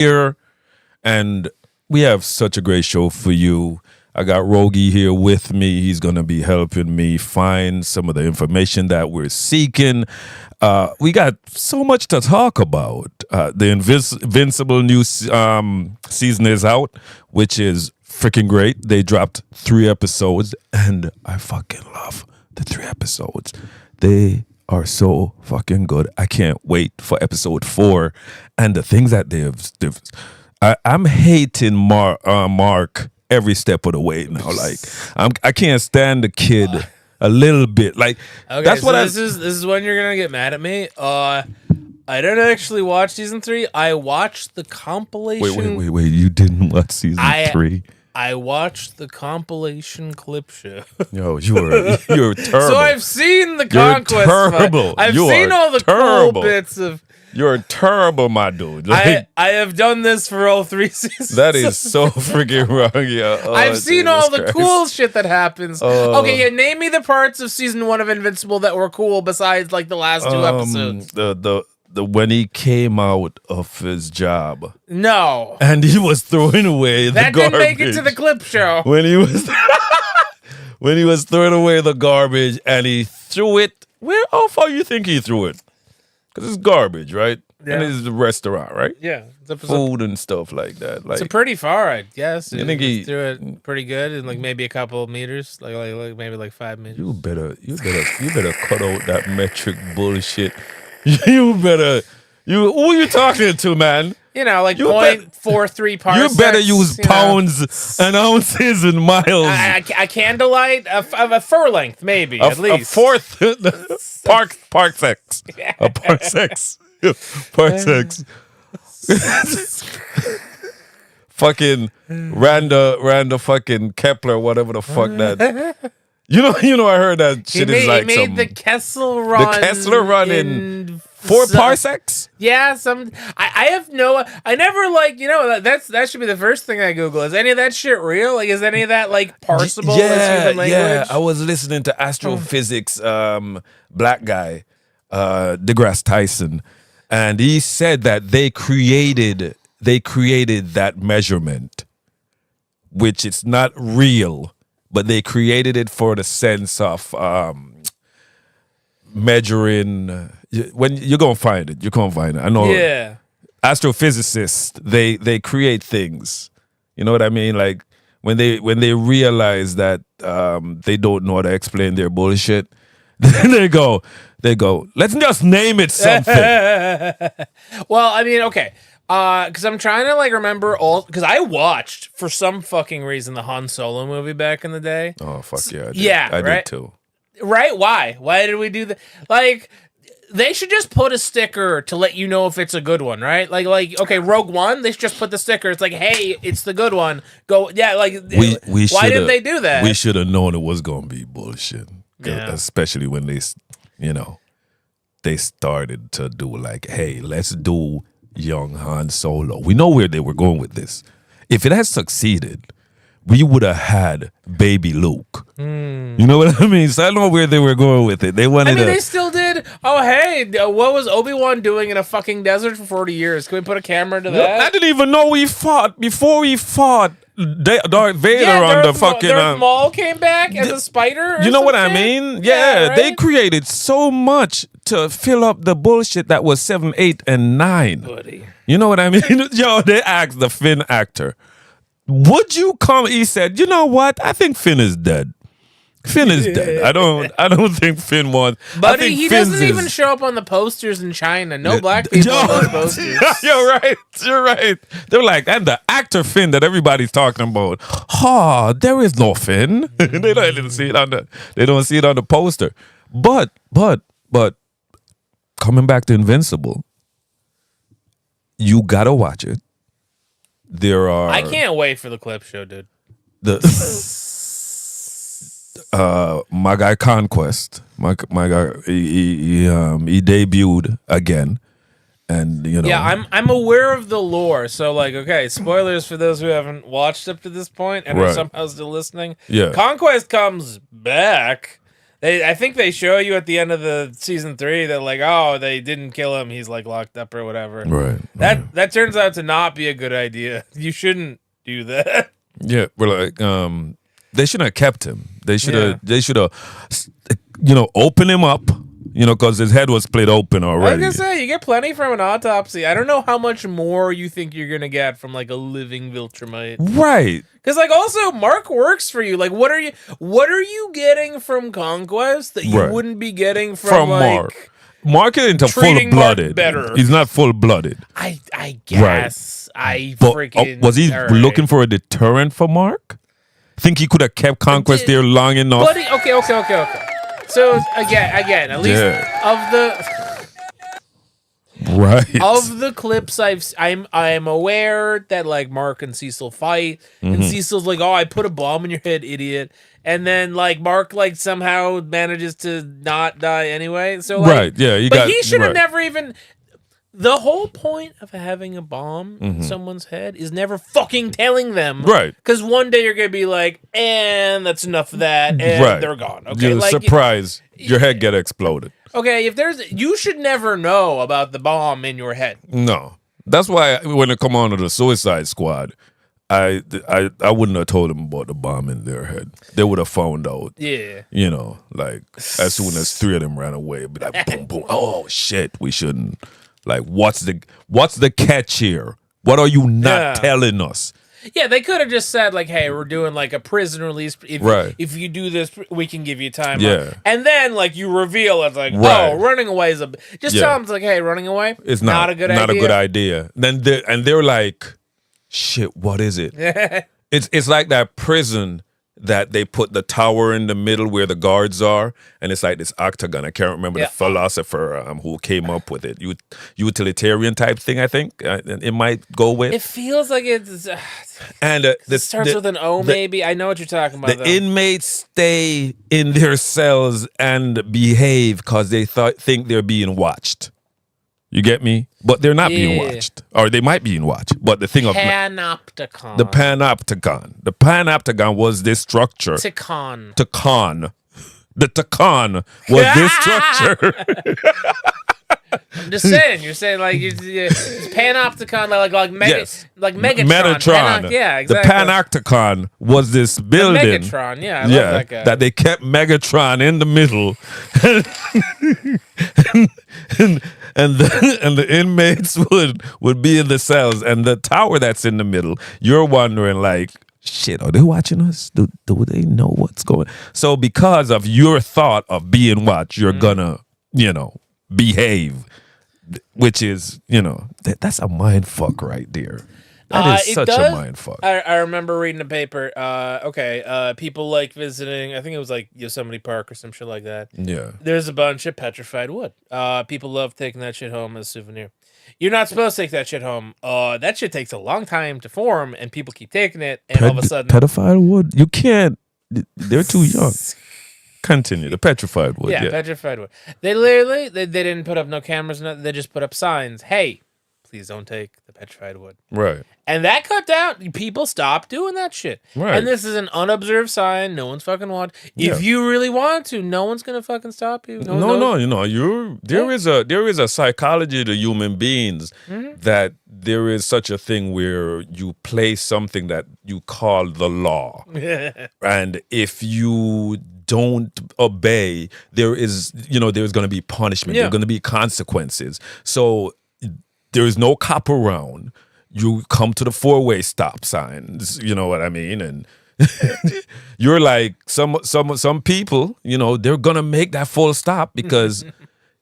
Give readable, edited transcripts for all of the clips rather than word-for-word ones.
here, and we have such a great show for you. I got Rogi here with me. He's going to be helping me find some of the information that we're seeking. We got so much to talk about. The Invincible new season is out, which is freaking great. They dropped 3 episodes, and I fucking love the 3 episodes. They are so fucking good. I can't wait for episode 4 and the things that they've I'm hating Mark every step of the way now. Like I can't stand the kid a little bit. Like okay, that's so what this is when you're gonna get mad at me. I didn't actually watch season 3. I watched the compilation. Wait. You didn't watch season 3? I watched the compilation clip show. Yo, you're terrible. So I've seen the Conquest. You're terrible. I've seen all the cool bits of. You're terrible, my dude. Like, I have done this for all 3 seasons. That is so freaking wrong, yeah. Oh, I've seen all the cool shit that happens. Oh. Okay, yeah, name me the parts of season 1 of Invincible that were cool besides like the last 2 episodes. The when he came out of his job. No. And he was throwing away the garbage. That didn't make it to the clip show. When he was throwing away the garbage and he threw it. How far you think he threw it? Because it's garbage, right? Yeah. And it's a restaurant, right? Yeah. Food and stuff like that. Like, it's pretty far, I guess. You think he threw it pretty good in like maybe a couple of meters, like maybe like 5 meters. You better cut out that metric bullshit. Who you talking to, man? You know, like 0.43 parsecs. You better use pounds and ounces and miles. A candlelight of a furlength, maybe, at least. A fourth parsecs. Yeah. A parsecs. Parsecs. Fucking Randa fucking Kepler, whatever the fuck that. You know, I heard that shit is like he made the Kessel run. The Kessler run in 4 parsecs? Yeah, I never that should be the first thing I Google. Is any of that shit real? Like, is any of that like parsable as human language? Yeah, I was listening to astrophysics black guy, DeGrasse Tyson, and he said that they created that measurement, which it's not real, but they created it for the sense of measuring. When you're gonna find it, I know. Yeah. Astrophysicists, they create things. You know what I mean? Like when they realize that they don't know how to explain their bullshit, then they go, let's just name it something. Well, I mean, okay. Because I'm trying to like remember because I watched for some fucking reason the Han Solo movie back in the day. Oh fuck yeah! I did too. Right? Why? Why did we do that? Like, they should just put a sticker to let you know if it's a good one, right? Like okay, Rogue One, they should just put the sticker. It's like, hey, it's the good one. Go, yeah. Like, why didn't they do that? We should have known it was gonna be bullshit. Yeah. Especially when they started to do like, hey, let's do young Han Solo. We know where they were going with this. If it had succeeded, we would have had baby Luke. You know what I mean? So I know where they were going with it. They wanted. They still did. Oh, hey, what was Obi-Wan doing in a fucking desert for 40 years? Can we put a camera to that? I didn't even know we fought before we fought Darth Vader on the fucking. Darth Maul came back as a spider. You know what I mean? Yeah, right? They created so much to fill up the bullshit that was 7, 8, and 9. Buddy. You know what I mean? Yo, they asked the Finn actor, would you come? He said, you know what? I think Finn is dead. Finn is dead. I don't think Finn wants. Buddy, he doesn't even show up on the posters in China. No black people on those posters. You're right. They're like, and the actor Finn that everybody's talking about. There is no Finn. They don't see it on the poster. But coming back to Invincible, you gotta watch it. I can't wait for the clip show, dude. My guy Conquest, my guy, he debuted again, and Yeah, I'm aware of the lore. So like, okay, spoilers for those who haven't watched up to this point and are somehow still listening. Yeah, Conquest comes back. I think they show you at the end of the season 3 that like, oh, they didn't kill him. He's like locked up or whatever. Right. That turns out to not be a good idea. You shouldn't do that. Yeah, we're like, they shouldn't have kept him. They should have, opened him up, because his head was split open already. Like I say, you get plenty from an autopsy. I don't know how much more you think you're gonna get from like a living Viltrumite. Right. Because like also Mark works for you. Like what are you getting from Conquest that you wouldn't be getting from like, Mark? Mark isn't treating full-blooded. Mark better. He's not full-blooded. I guess. Right. Was he looking for a deterrent for Mark? Think he could have kept Conquest there long enough? Buddy, okay. So again, at least of the clips I'm aware that like Mark and Cecil fight, and Cecil's like, "Oh, I put a bomb in your head, idiot," and then like Mark like somehow manages to not die anyway. So like, he should have never even. The whole point of having a bomb in someone's head is never fucking telling them. Right. Because one day you're going to be like, and that's enough of that, and they're gone. Okay. You're surprised your head get exploded. Okay, you should never know about the bomb in your head. No. That's why when they come on to the Suicide Squad, I wouldn't have told them about the bomb in their head. They would have found out. Yeah. Like as soon as 3 of them ran away, be like, boom, boom. Oh shit, we shouldn't. Like, what's the catch here? What are you not telling us? Yeah, they could have just said like, "Hey, we're doing like a prison release. If you do this, we can give you time." Yeah, and then like you reveal it's like, "Oh, running away is just tell them like, hey, running away, it's not a good idea. Not a good idea." Then they're like, "Shit, what is it?" It's like that prison that they put the tower in the middle where the guards are, and it's like this octagon. I can't remember the philosopher who came up with it. Utilitarian type thing, I think. It might go with. It feels like it's... and it starts with an O, maybe. I know what you're talking about, The inmates stay in their cells and behave because they think they're being watched. You get me? But they're not being watched. Or they might be being watched. But the thing of... Panopticon. The Panopticon. The Panopticon was this structure. Ticon. The Ticon was this structure. I'm just saying. You're saying like it's Panopticon, like Megatron. Metatron. Yeah, exactly. The Panopticon was this building. Megatron. Yeah, I love that guy. That they kept Megatron in the middle, and the inmates would be in the cells, and the tower that's in the middle. You're wondering like, shit, are they watching us? Do they know what's going? So because of your thought of being watched, you're gonna behave, which is that's a mind fuck right there. That is such a mind fuck. I remember reading a paper. People like visiting. I think it was like Yosemite Park or some shit like that. Yeah, there's a bunch of petrified wood. People love taking that shit home as a souvenir. You're not supposed to take that shit home. That shit takes a long time to form, and people keep taking it, and all of a sudden, petrified wood. You can't. They're too young. Continue. The petrified wood. Yeah, petrified wood. They literally they didn't put up no cameras. Nothing. They just put up signs. Hey, please don't take the petrified wood. Right. And that cut down. People stopped doing that shit. Right. And this is an unobserved sign. No one's fucking watching. If you really want to, no one's gonna fucking stop you. No. There is a psychology to human beings that there is such a thing where you place something that you call the law, and if you don't obey, there's going to be punishment. There's going to be consequences. So there is no cop around. You come to the 4-way stop signs. You know what I mean? And you're like some people. They're gonna make that full stop because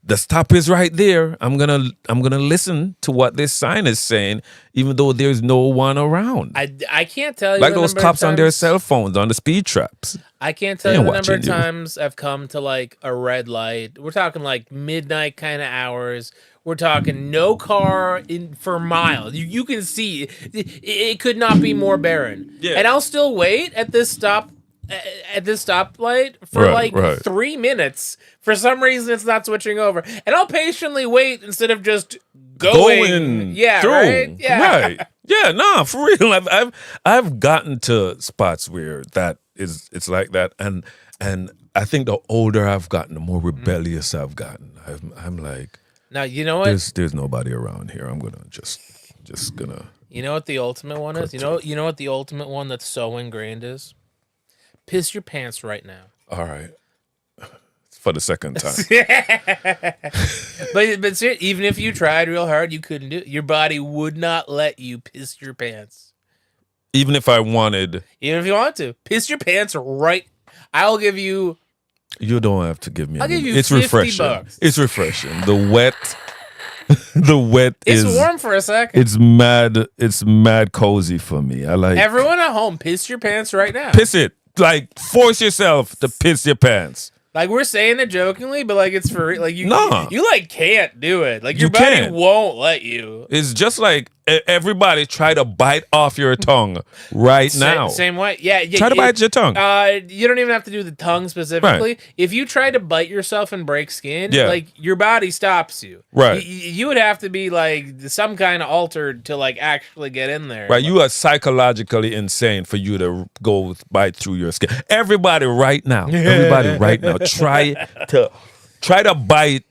the stop is right there. I'm gonna listen to what this sign is saying, even though there's no one around. I can't tell you like those cops on their cell phones on the speed traps. I can't tell you the number of times I've come to like a red light. We're talking like midnight kind of hours. We're talking no car for miles. You can see it could not be more barren. Yeah. And I'll still wait at this stoplight for 3 minutes. For some reason, it's not switching over, and I'll patiently wait instead of just going through. Right? Yeah, right. Yeah, no, for real. I've gotten to spots where it's like that, and I think the older I've gotten, the more rebellious I've gotten. I'm like, Now you know what? there's nobody around here. I'm gonna just gonna. You know what the ultimate one is? You know what the ultimate one that's so ingrained is? Piss your pants right now. All right. For the second time. But even if you tried real hard, you couldn't do it. Your body would not let you piss your pants. Even if I wanted. Even if you want to. Piss your pants right. I'll give you. You don't have to give me. I'll give you it's 50 refreshing. bucks. It's refreshing. The wet. The wet It's is warm for a second. It's mad cozy for me. I like Everyone at home, piss your pants right now. piss it. Like force yourself to piss your pants. Like we're saying it jokingly, but like it's for real. Like you like can't do it. Like your You body can't. won't let you. It's just like everybody try to bite off your tongue right now. Same way. Yeah. Try to bite your tongue. You don't even have to do the tongue specifically. Right. If you try to bite yourself and break skin, Yeah. like your body stops you. Right. You would have to be like some kind of altered to like actually get in there. Right, you are psychologically insane for you to go bite through your skin. Everybody right now, try to bite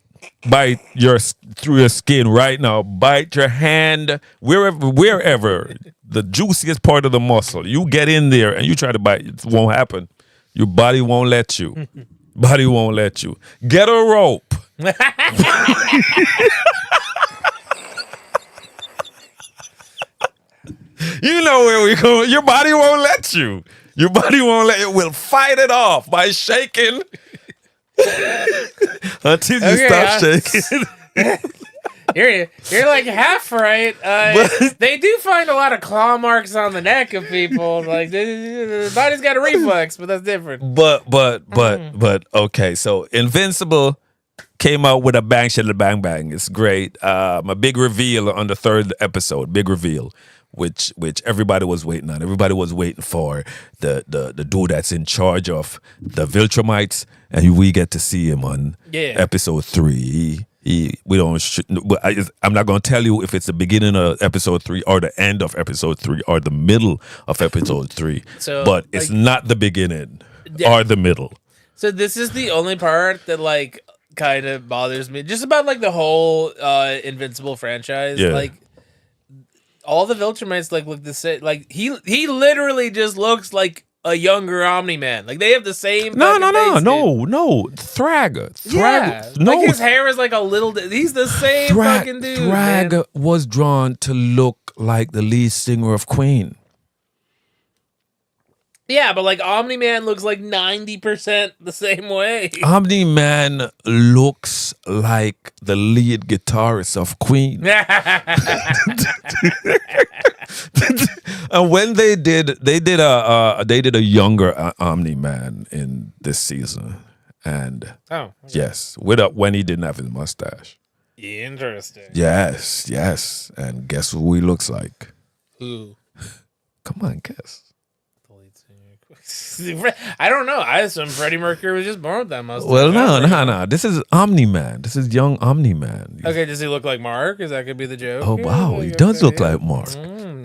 through your skin right now. Bite your hand wherever the juiciest part of the muscle. You get in there and you try to bite. It won't happen. Your body won't let you. Body won't let you. Get a rope. You know where we go. Your body won't let you. Your body won't let it. Will fight it off by shaking until you stop shaking. You're like half right. They do find a lot of claw marks on the neck of people. Like the body's got a reflex, but that's different. But okay. So Invincible came out with a bang, shit, bang, bang. It's great. A big reveal on the third episode. Big reveal. Which everybody was waiting on. Everybody was waiting for the dude that's in charge of the Viltrumites, and we get to see him on episode 3. I'm not going to tell you if it's the beginning of episode 3 or the end of episode 3 or the middle of episode 3. So, but it's not the beginning or the middle. So this is the only part that like kind of bothers me, just about like the whole Invincible franchise. Yeah. Like all the Viltrumites like look the same. Like he literally just looks like a younger Omni-Man. Like they have the same. No. Thrag. Thrag. No, like his hair is like a little. He's the same fucking dude. Thrag man. was drawn to look like the lead singer of Queen. Yeah, but like Omni-Man looks like 90% the same way. Omni-Man looks like the lead guitarist of Queen. And when they did a younger Omni-Man in this season, and yes, when he didn't have his mustache. Interesting. Yes, and guess who he looks like? Who? Come on, guess. I don't know. I assume Freddie Mercury was just born with that mustache. Well, no. This is Omni-Man. This is young Omni-Man. Okay, does he look like Mark? Is that could be the joke? Oh, wow. He does look like Mark.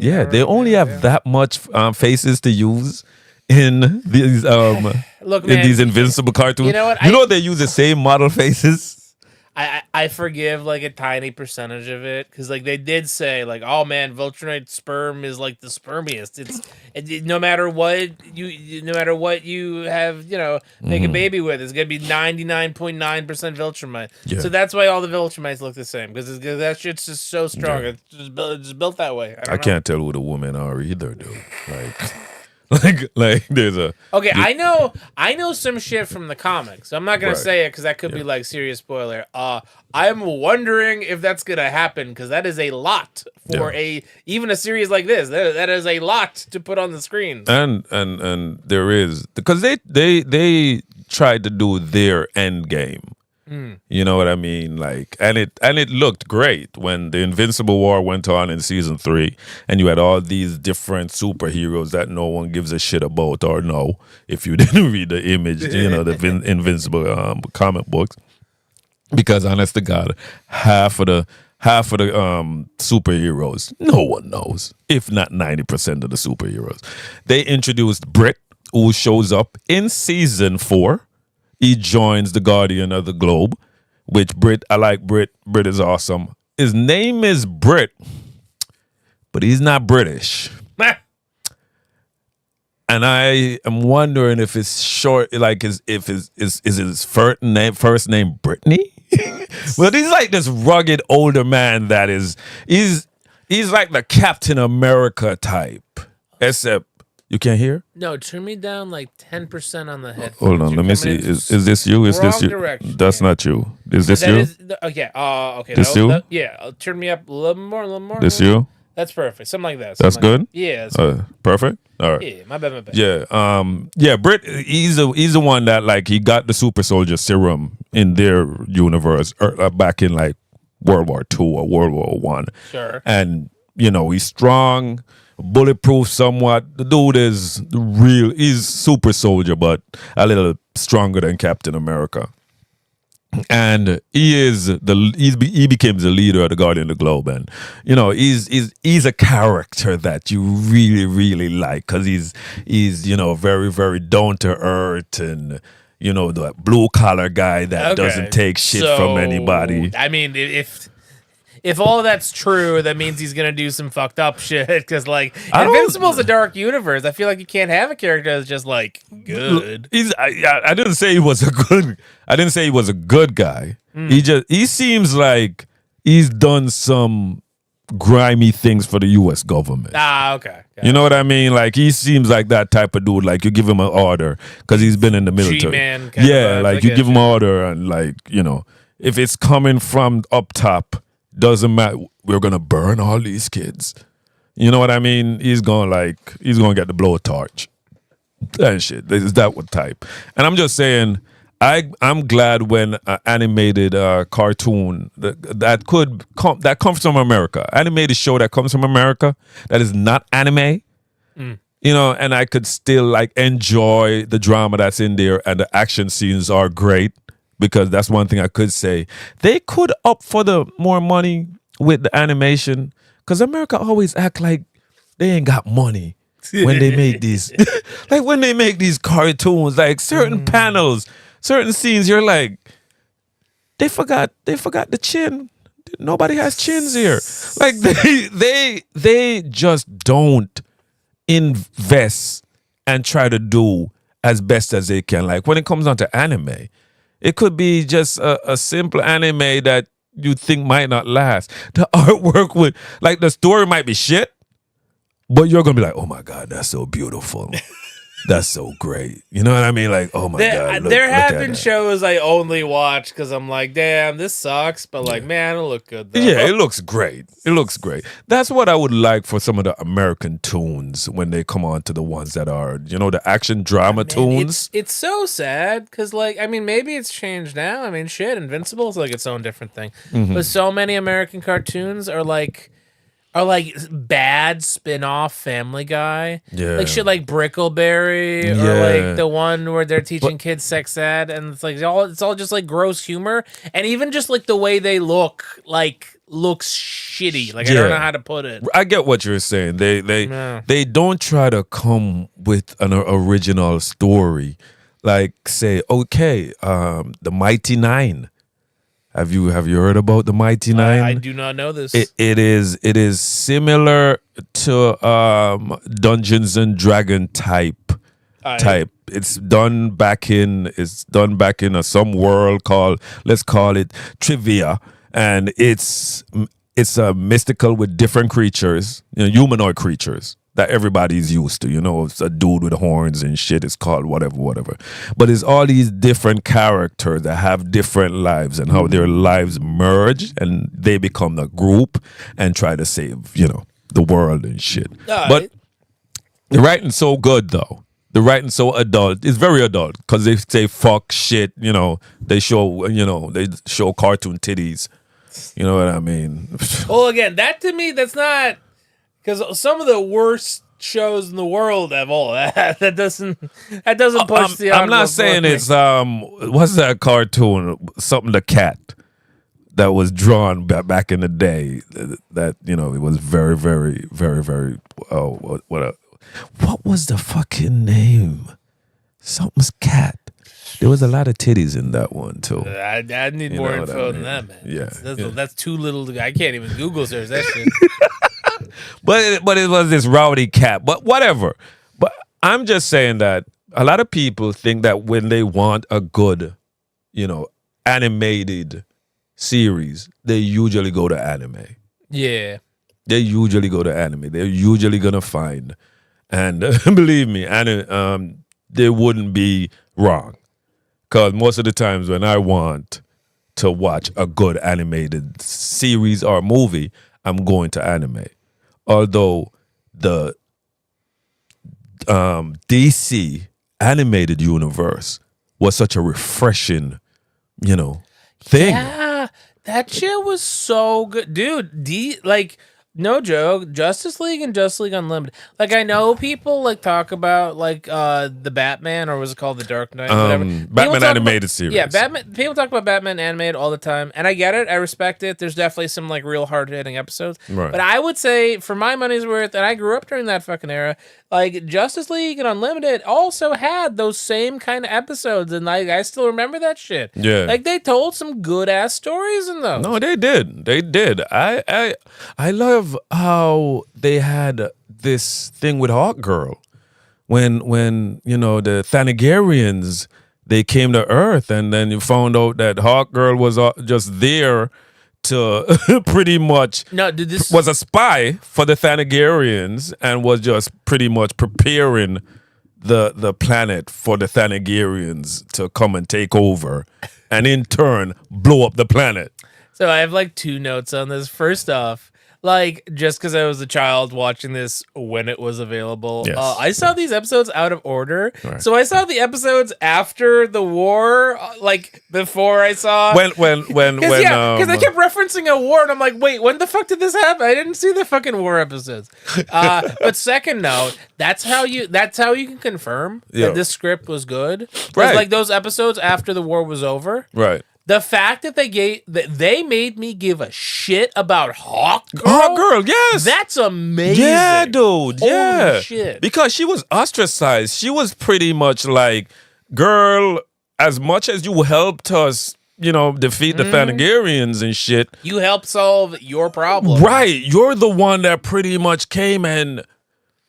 Yeah, they only have that much faces to use in these Look, man, in these Invincible cartoons. You know what? They use the same model faces. I forgive like a tiny percentage of it because like they did say like, oh man, Viltrumite sperm is like the spermiest. No matter what you have, make a baby with, it's gonna be 99.9% Viltrumite. Yeah. So that's why all the Viltrumites look the same because that shit's just so strong. Yeah. It's just built that way. I can't tell who the women are either, dude. Like there's a I know some shit from the comics. I'm not gonna say it because that could be like serious spoiler. I'm wondering if that's gonna happen because that is a lot for even a series like this. That is a lot to put on the screen. And there is because they tried to do their end game. You know what I mean? Like, and it looked great when the Invincible War went on in season 3, and you had all these different superheroes that no one gives a shit about or know if you didn't read the Image, the Invincible comic books. Because honest to God, half of the superheroes no one knows, if not 90% of the superheroes. They introduced Brit, who shows up in season 4. he joins the Guardian of the Globe, which I like Brit. Brit is awesome. His name is Brit, but he's not British. And I am wondering if it's short, like is his first name Brittany? Well, he's like this rugged older man that he's like the Captain America type, except you can't hear. No, turn me down like 10% on the head. Hold on, let me see. Is this you? Is this you? Direction. That's not you. Is this you? Okay. Okay. This you? Yeah. Turn me up a little more. This you? That's perfect. Something like that. That's good. Yeah. Perfect. All right. Yeah. My bad. Yeah. Yeah. Britt, he's the one that like he got the super soldier serum in their universe back in like World War II or World War One. Sure. And he's strong, bulletproof somewhat. The dude is he's super soldier, but a little stronger than Captain America. And he became the leader of the Guardian of the Globe, and he's a character that you really really like because he's very very down to earth and the blue collar guy that doesn't take shit from anybody. I mean, if all of that's true, that means he's gonna do some fucked up shit. Because like Invincible's a dark universe. I feel like you can't have a character that's just like good. I didn't say he was a good. I didn't say he was a good guy. He seems like he's done some grimy things for the U.S. government. Okay. You know what I mean? Like he seems like that type of dude. Like you give him an order because he's been in the military. G-man like you give him an order and like if it's coming from up top. Doesn't matter. We're gonna burn all these kids. You know what I mean? He's gonna get the blowtorch and shit. Is that what type? And I'm just saying, I'm glad when an animated cartoon that comes from America, animated show that comes from America that is not anime. And I could still like enjoy the drama that's in there, and the action scenes are great. Because that's one thing I could say. They could up for the more money with the animation. Because America always act like they ain't got money when they make these. Like when they make these cartoons, like certain panels, certain scenes, you're like, they forgot the chin. Nobody has chins here. Like they just don't invest and try to do as best as they can. Like when it comes down to anime. It could be just a simple anime that you think might not last. The artwork would, like the story might be shit, but you're going to be like, oh my God, that's so beautiful. That's so great. You know what I mean? Like, oh my God. There have been shows I only watch because I'm like, damn, this sucks. But like, man, it'll look good though. Yeah, it looks great. It looks great. That's what I would like for some of the American tunes when they come on to the ones that are, the action drama tunes. It's so sad because like, I mean, maybe it's changed now. I mean, shit, Invincible is like its own different thing. But so many American cartoons are like bad spin-off Family Guy. Yeah. Like shit like Brickleberry or like the one where they're teaching kids sex ed and it's like it's all just like gross humor. And even just like the way they looks shitty. Like I don't know how to put it. I get what you're saying. They don't try to come with an original story. Like say, okay, the Mighty Nine. Have you heard about the Mighty Nine? I do not know this. It is similar to Dungeons and Dragon type. It's done back in some world called, let's call it Trivia, and it's a mystical with different creatures, humanoid creatures that everybody's used to. It's a dude with horns and shit. It's called whatever. But it's all these different characters that have different lives and how their lives merge and they become a group and try to save, the world and shit. But the writing's so good though. The writing's so adult. It's very adult because they say fuck shit. They show cartoon titties. You know what I mean? Well, again, that to me, that's not. Because some of the worst shows in the world have all that. That doesn't push the. I'm not saying it's what's that cartoon? Something the cat that was drawn back in the day. That it was very very very very. What was the fucking name? Something's cat. There was a lot of titties in that one too. I need You more know what info I than mean? that, man. Yeah, That's too little. I can't even Google search that shit. But it was this rowdy cat. But whatever. But I'm just saying that a lot of people think that when they want a good, animated series, they usually go to anime. Yeah. They usually go to anime. They're usually gonna find, and believe me, they wouldn't be wrong. Cause most of the times when I want to watch a good animated series or movie, I'm going to anime. Although the DC animated universe was such a refreshing, thing. Yeah, that shit was so good, dude. No joke, Justice League and Justice League Unlimited. Like, I know people talk about the Batman, or was it called the Dark Knight? Whatever. Batman animated series. Yeah, Batman. People talk about Batman animated all the time, and I get it. I respect it. There's definitely some real hard hitting episodes. Right. But I would say, for my money's worth, and I grew up during that fucking era. Justice League and Unlimited also had those same kind of episodes, and I still remember that shit. Yeah. They told some good ass stories in those. No, they did. They did. I love how they had this thing with Hawkgirl when the Thanagarians, they came to Earth, and then you found out that Hawkgirl was just there to pretty much was a spy for the Thanagarians and was just pretty much preparing the planet for the Thanagarians to come and take over and in turn blow up the planet. So I have 2 notes on this. First off, just because I was a child watching this when it was available, Yes. I saw these episodes out of order. Right. So I saw the episodes after the war, before I saw. When Because they kept referencing a war, and I'm like, wait, when the fuck did this happen? I didn't see the fucking war episodes. But second note, that's how you can confirm that this script was good. Right. Those episodes after the war was over. right. The fact that they made me give a shit about Hawkgirl. Hawkgirl, yes. That's amazing. Yeah, dude. Yeah. Holy shit. Because she was ostracized. She was pretty much like, girl, as much as you helped us, defeat the Thanagarians and shit. You helped solve your problem. Right. You're the one that pretty much came and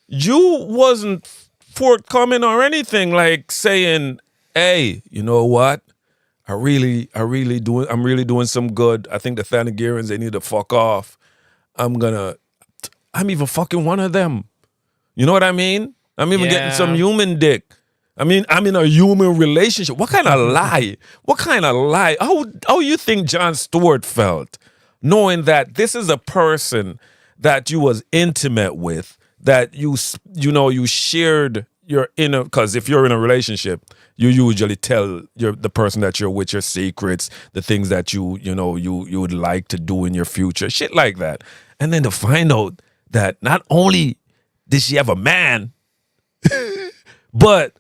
you wasn't forthcoming or anything, like saying, hey, you know what? I'm really doing some good. I think the Thanagarians, they need to fuck off. I'm even fucking one of them. You know what I mean? I'm even getting some human dick. I mean, I'm in a human relationship. What kind of lie? What kind of lie? How you think Jon Stewart felt knowing that this is a person that you was intimate with, that you shared your inner, because if you're in a relationship, you usually tell the person that you're with your secrets, the things that you would like to do in your future, shit like that. And then to find out that not only did she have a man, but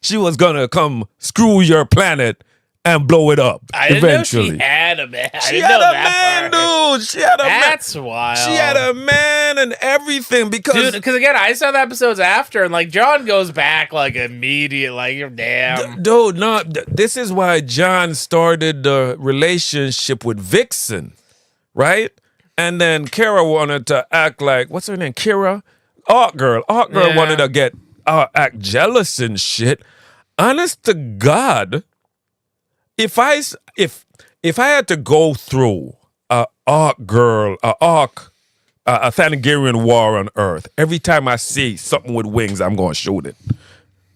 she was gonna come screw your planet and blow it up eventually. Know she had a man. She had a man, dude. She had a man. That's wild. She had a man and everything because again, I saw the episodes after, and John goes back immediate, you're damn. Dude, no, this is why John started the relationship with Vixen, right? And then Kara wanted to act like, what's her name? Kira? Hawkgirl wanted to act jealous and shit. Honest to God, if I had to go through a Thanagarian war on Earth, every time I see something with wings, I'm gonna shoot it.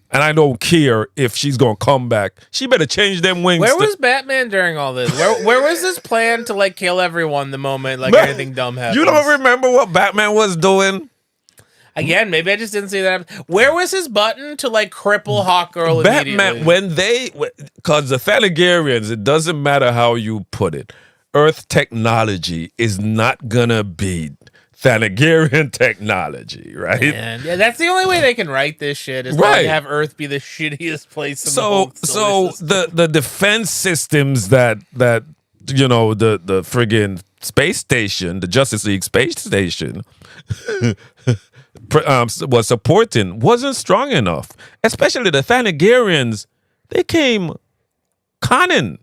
And I don't care if she's gonna come back. She better change them wings. Where was Batman during all this? Where was this plan to kill everyone the moment anything dumb happens? You don't remember what Batman was doing? Again, maybe I just didn't see that. Where was his button to cripple Hawkgirl Batman, immediately? because the Thanagarians, it doesn't matter how you put it, Earth technology is not gonna beat Thanagarian technology, right? Yeah, that's the only way they can write this shit is Right. to have Earth be the shittiest place in the whole So solar system. the defense systems that the friggin' space station, the Justice League space station, was supporting wasn't strong enough. Especially the Thanagarians, They came conning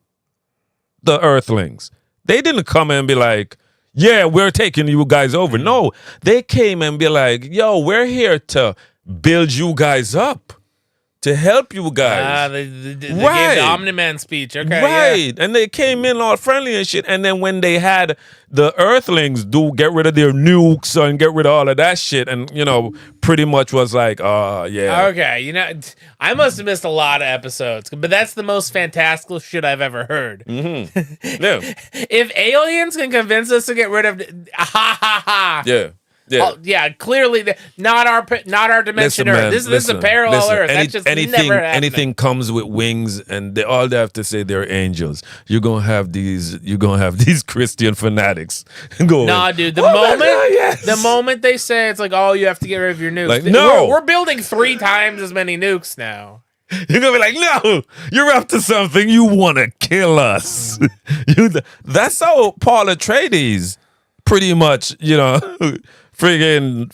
the Earthlings. They didn't come and be like, yeah, we're taking you guys over. No, they came and be like, yo, we're here to build you guys up, to help you guys. They gave the Right. Omni-Man speech. Okay, Right. And they came in all friendly and shit. And then when they had the Earthlings get rid of their nukes and get rid of all of that shit, and, pretty much was like, yeah. Okay, I must have missed a lot of episodes, but that's the most fantastical shit I've ever heard. Mm-hmm. Yeah. If aliens can convince us to get rid of, ha ha ha. Yeah. Yeah. Oh, yeah, clearly not our dimension Listen, Earth. man, This is listen, a parallel listen. Earth. That's just anything, never happening. anything comes with wings, and all they have to say they're angels. You're gonna have these Christian fanatics going. Nah, dude. The "Oh my moment, God, yes." the moment they say it's like, oh, you have to get rid of your nukes. Like, no. we're building 3 times as many nukes now. You're gonna be like, no, you're up to something. You want to kill us. That's how Paul Atreides pretty much, friggin'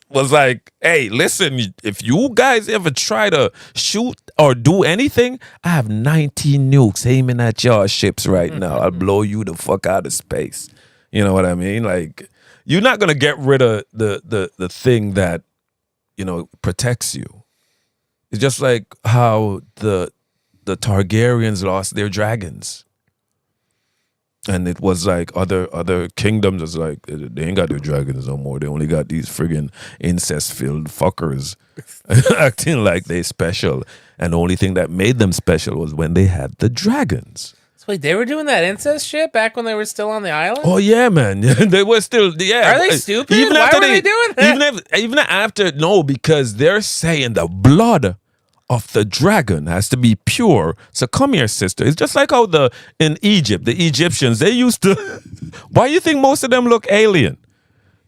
was like, hey, listen, if you guys ever try to shoot or do anything, I have 19 nukes aiming at your ships right now. I'll blow you the fuck out of space. You know what I mean? Like, you're not gonna get rid of the thing that, protects you. It's just like how the Targaryens lost their dragons. And it was like other kingdoms was like, they ain't got their dragons no more. They only got these friggin' incest-filled fuckers acting like they special. And the only thing that made them special was when they had the dragons. So wait, they were doing that incest shit back when they were still on the island? Oh yeah, man. They were still, yeah. Are they stupid? Why were they doing that? Even after, no, because they're saying the blood of the dragon has to be pure. So come here, sister. It's just like how in Egypt, the Egyptians, they used to. Why do you think most of them look alien?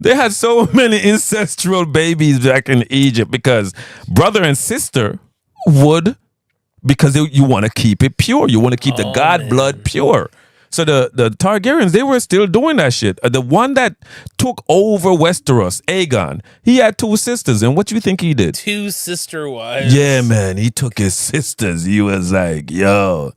They had so many ancestral babies back in Egypt because brother and sister would, because you want to keep it pure. You want to keep the god blood pure. So the Targaryens, they were still doing that shit. The one that took over Westeros, Aegon, he had 2 sisters. And what do you think he did? 2 sister wives. Yeah, man. He took his sisters. He was like, yo.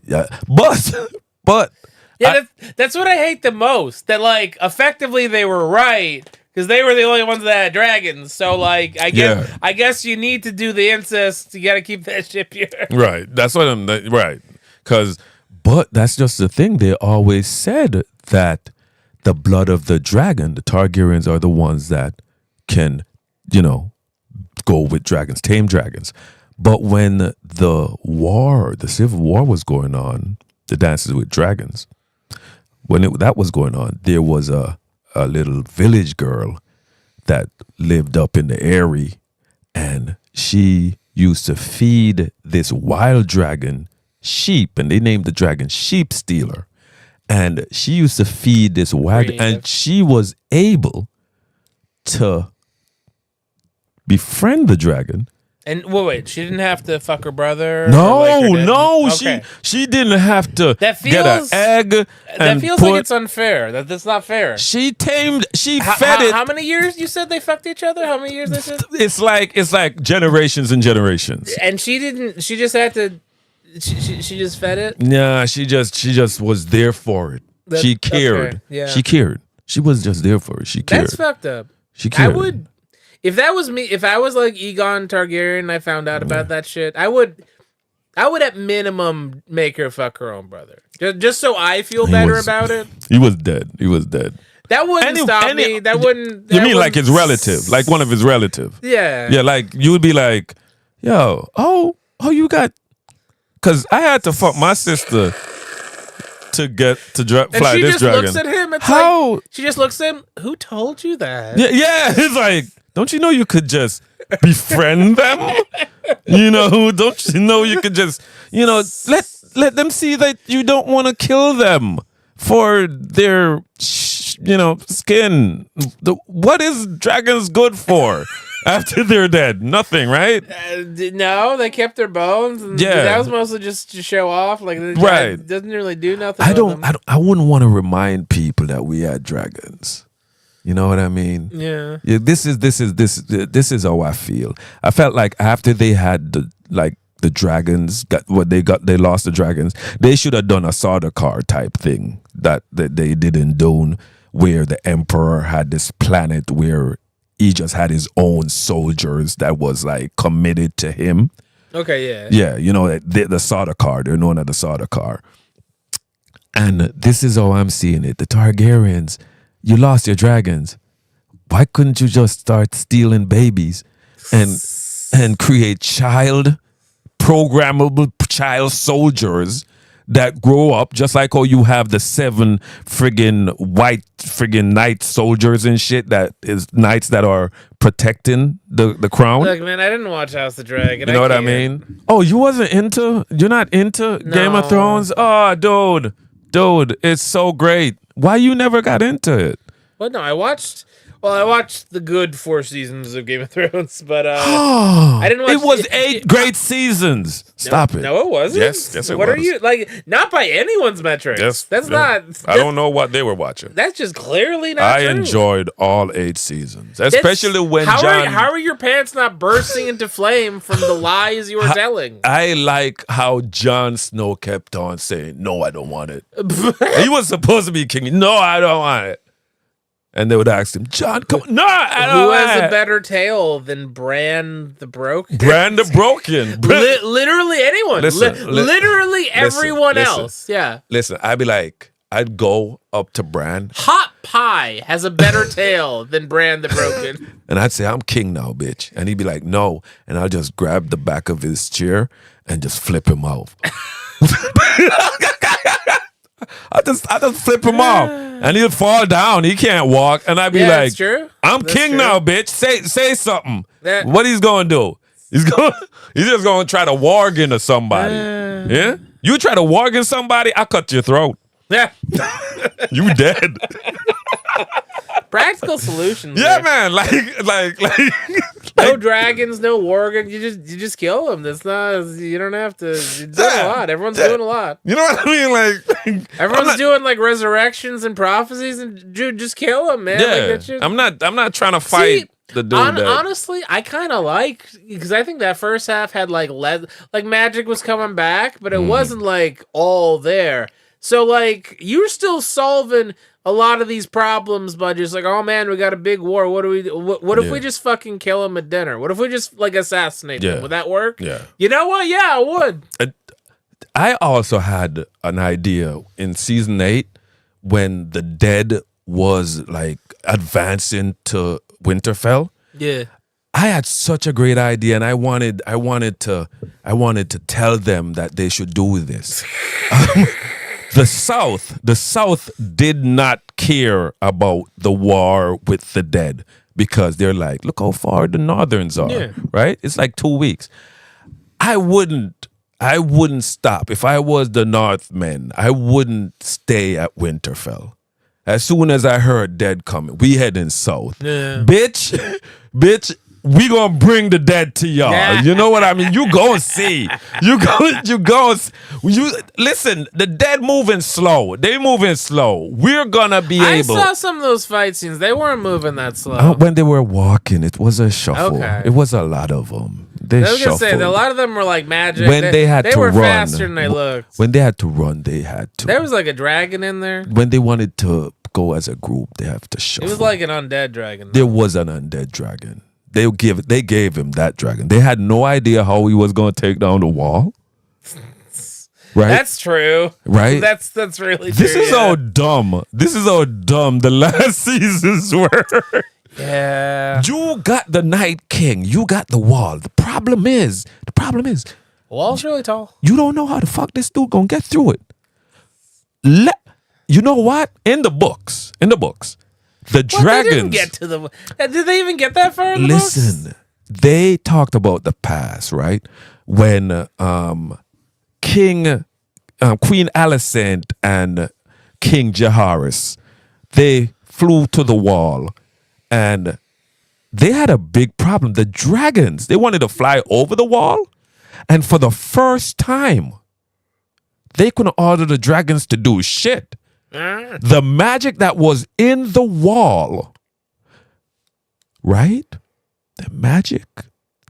Yeah. But. Yeah, that's what I hate the most. That, like, effectively they were right. Because they were the only ones that had dragons. So, like, I guess you need to do the incest. You got to keep that shit pure. Right. That's what right. But that's just the thing. They always said that the blood of the dragon, the Targaryens are the ones that can, go with dragons, tame dragons. But when the Civil War was going on, the Dances with Dragons, when that was going on, there was a little village girl that lived up in the Eyrie, and she used to feed this wild dragon sheep, and they named the dragon Sheep Stealer. And she used to feed this wild, and she was able to befriend the dragon. And wait, she didn't have to fuck her brother? No, okay. She didn't have to get an egg. That feels like it's unfair. That's not fair. She fed it. How many years you said they fucked each other? How many years they said? It's like generations and generations. And she didn't. She just had to. She just fed it. Nah, she just was there for it. She cared. Okay, yeah. She cared. She was just there for it. She cared. That's fucked up. She cared. I would, if that was me, if I was like Aegon Targaryen and I found out about that shit, I would at minimum make her fuck her own brother. Just so I feel better about it. He was dead. That wouldn't stop me. That wouldn't. You mean like his relative, like one of his relatives? Yeah. Yeah, like you would be like, yo, you got. Because I had to fuck my sister to get to fly this dragon. And she just looks at him. It's like, she just looks at him. Who told you that? Yeah. It's like, don't you know you could just befriend them? Don't you know you could just, let them see that you don't want to kill them for their, skin. What is dragons good for? After they're dead, nothing, right? No, they kept their bones. And that was mostly just to show off. Like, it doesn't really do nothing. I wouldn't want to remind people that we had dragons. You know what I mean? Yeah. This is how I feel. I felt like after they had the dragons got what they got. They lost the dragons. They should have done a Sardaukar type thing that they didn't do, where the emperor had this planet where he just had his own soldiers that was like committed to him. Okay, yeah. Yeah, you know, the Sardaukar, they're known as the Sardaukar. And this is how I'm seeing it. The Targaryens, you lost your dragons. Why couldn't you just start stealing babies and create programmable child soldiers that grow up just like how you have the 7 friggin' white friggin' knight soldiers and shit that is knights that are protecting the crown. Look, man, I didn't watch House of the Dragon. You know what I mean? Oh, you're not into Game of Thrones? Oh, dude, it's so great. Why you never got into it? Well, no, I watched the good 4 seasons of Game of Thrones, but I didn't watch. It was 8 great seasons. Stop it. No, it wasn't. Yes, it was. What are you like? Not by anyone's metrics. Yes, that's no. not. I don't know what they were watching. That's just clearly not. I true. enjoyed all 8 seasons, especially when how John. How are your pants not bursting into flame from the lies you were telling? I like how Jon Snow kept on saying, "No, I don't want it." He was supposed to be king. No, I don't want it. And they would ask him, John, come on. No, I don't Who want has it. a better tale than Bran the Broken? Bran the Broken. Literally anyone. Literally everyone listen. else. Yeah. Listen, I'd go up to Bran. Hot Pie has a better tale than Bran the Broken. And I'd say, I'm king now, bitch. And he'd be like, no. And I'll just grab the back of his chair and just flip him off. I just flip him off. And he'd fall down. He can't walk. And I'd be like, that's true. I'm That's king true. now, bitch. Say something. That- What he's gonna do? He's just gonna try to warg into somebody. Yeah? You try to warg in somebody, I cut your throat. Yeah. You dead. Practical solutions. Yeah, there. man. Like No dragons, no wargons. You just kill them. That's not. You don't have to. You're doing a lot. Everyone's doing a lot. You know what I mean? Like Everyone's doing like resurrections and prophecies, and dude, just kill them, man. yeah. Like, that shit. I'm not trying to fight the dude. Honestly, I kind of like because I think that first half had like magic was coming back, but it wasn't like all there. So like you're still solving a lot of these problems by just like, oh man, we got a big war. What do we do? What if we just fucking kill him at dinner? What if we just like assassinate him? Would that work? Yeah. You know what? Yeah, it would. I also had an idea in season 8 when the dead was like advancing to Winterfell. Yeah. I had such a great idea, and I wanted to tell them that they should do this. The South did not care about the war with the dead because they're like, look how far the Northerns are, right? It's like 2 weeks. I wouldn't stop. If I was the Northmen, I wouldn't stay at Winterfell. As soon as I heard dead coming, we heading south. Yeah. Bitch, we gonna bring the dead to y'all. You know what I mean? You go and see. You listen, the dead moving slow. They moving slow. We're gonna be able. I saw some of those fight scenes. They weren't moving that slow. When they were walking, it was a shuffle. Okay. It was a lot of them. They I was gonna shuffled. say a lot of them were like magic. When they had to were run, faster than they looked. When they had to run, they had to. There was like a dragon in there. When they wanted to go as a group, they have to shuffle. It was like an undead dragon. There was an undead dragon. They gave him that dragon. They had no idea how he was going to take down the wall. Right? That's true. Right? That's really true. This is how dumb. This is how dumb the last seasons were. Yeah. You got the Night King. You got the wall. The problem is, Wall's really tall. you don't know how the fuck this dude gonna get through it. You know what? In the books, the dragons. They didn't get to the. Did they even get that far in the books? Listen, they talked about the past, right? When Queen Alicent and King Jaehaerys, they flew to the wall, and they had a big problem. The dragons, they wanted to fly over the wall, and for the first time, they couldn't order the dragons to do shit. The magic that was in the wall, right? The magic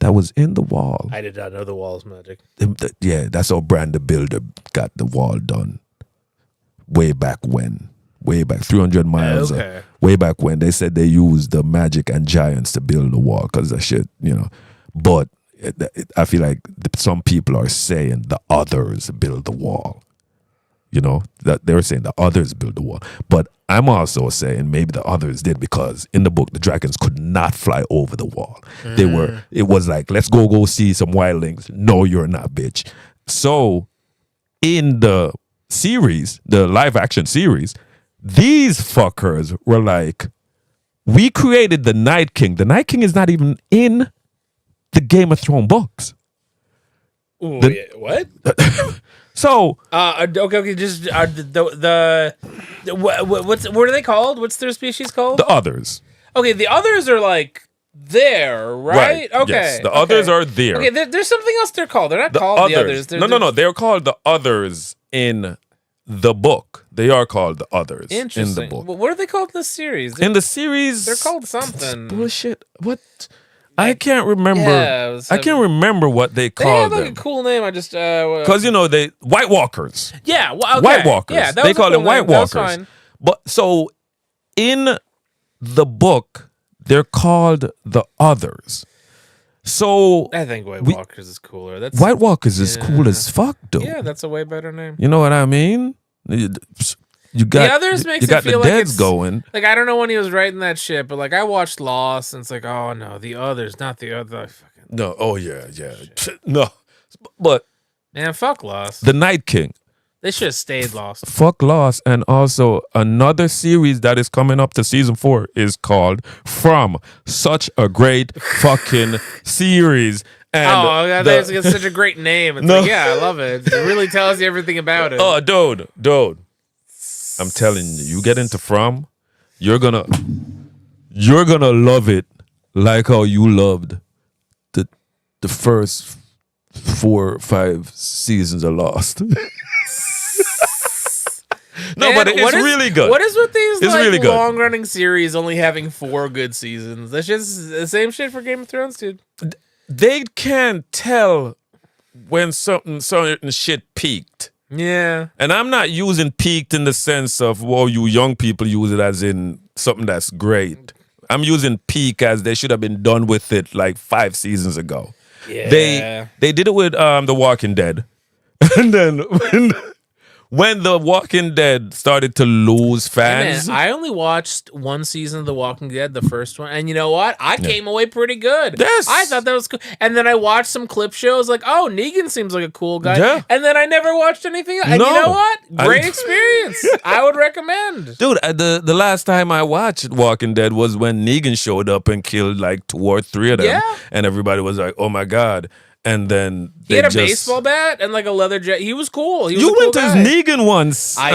that was in the wall. I did not know the wall's magic. Yeah, that's how Brand the Builder got the wall done. Way back when. Way back 300 miles. Okay. Way back when they said they used the magic and giants to build the wall because that shit, But I feel like some people are saying the others build the wall. That they're saying the others build the wall. But I'm also saying maybe the others did because in the book the dragons could not fly over the wall. It was like, let's go see some wildlings. No, you're not, bitch. So in the series, the live action series, these fuckers were like, we created the Night King. The Night King is not even in the Game of Thrones books. Ooh, what? So okay, just what are they called? What's their species called? the others. Okay, the others are like there, right? Okay, yes, the others are there. Okay, there's something else they're called. They're not called the others. No. They're called the others in the book. They are called the others in the book. What are they called in the series? In the series, they're called something. Bullshit. What? I can't remember. Yeah, I can't remember what they called them. They them. have a cool name. I just because they White Walkers. Yeah, okay. White Walkers. Yeah, they call them White Walkers. Fine. But so in the book, they're called the others. So I think White Walkers is cooler. That's White Walkers is cool as fuck, dude. Yeah, that's a way better name. You know what I mean? You got the others makes you got it feel the like deads it's going. Like I don't know when he was writing that shit, but like I watched Lost and it's like, oh no, the others, not the other. No, oh yeah. No, but man, fuck Lost. The Night King. They should have stayed Lost. Fuck Lost, and also another series that is coming up to season 4 is called From. Such a great fucking series. And that's such a great name. It's like, yeah, I love it. It really tells you everything about it. Oh, dude. I'm telling you, you get into From, you're gonna love it like how you loved the first 4 or 5 seasons of Lost. No, man, but it's really good. What is with these really good. long-running series only having 4 good seasons? That's just the same shit for Game of Thrones, dude. They can't tell when certain shit peaked. Yeah. And I'm not using peaked in the sense of, well, you young people use it as in something that's great. I'm using peak as they should have been done with it like 5 seasons ago. Yeah. They did it with The Walking Dead. And then when The Walking Dead started to lose fans. Hey man, I only watched 1 season of The Walking Dead, the first one, and you know what? I came away pretty good. Yes. I thought that was cool. And then I watched some clip shows like, oh, Negan seems like a cool guy. Yeah. And then I never watched anything else. And No. you know what? Great experience. I would recommend. Dude, the last time I watched Walking Dead was when Negan showed up and killed like 2 or 3 of them. Yeah. And everybody was like, oh my God. And then He had a baseball bat and like a leather jacket. He was cool. He was You a cool went to guy. Negan once. I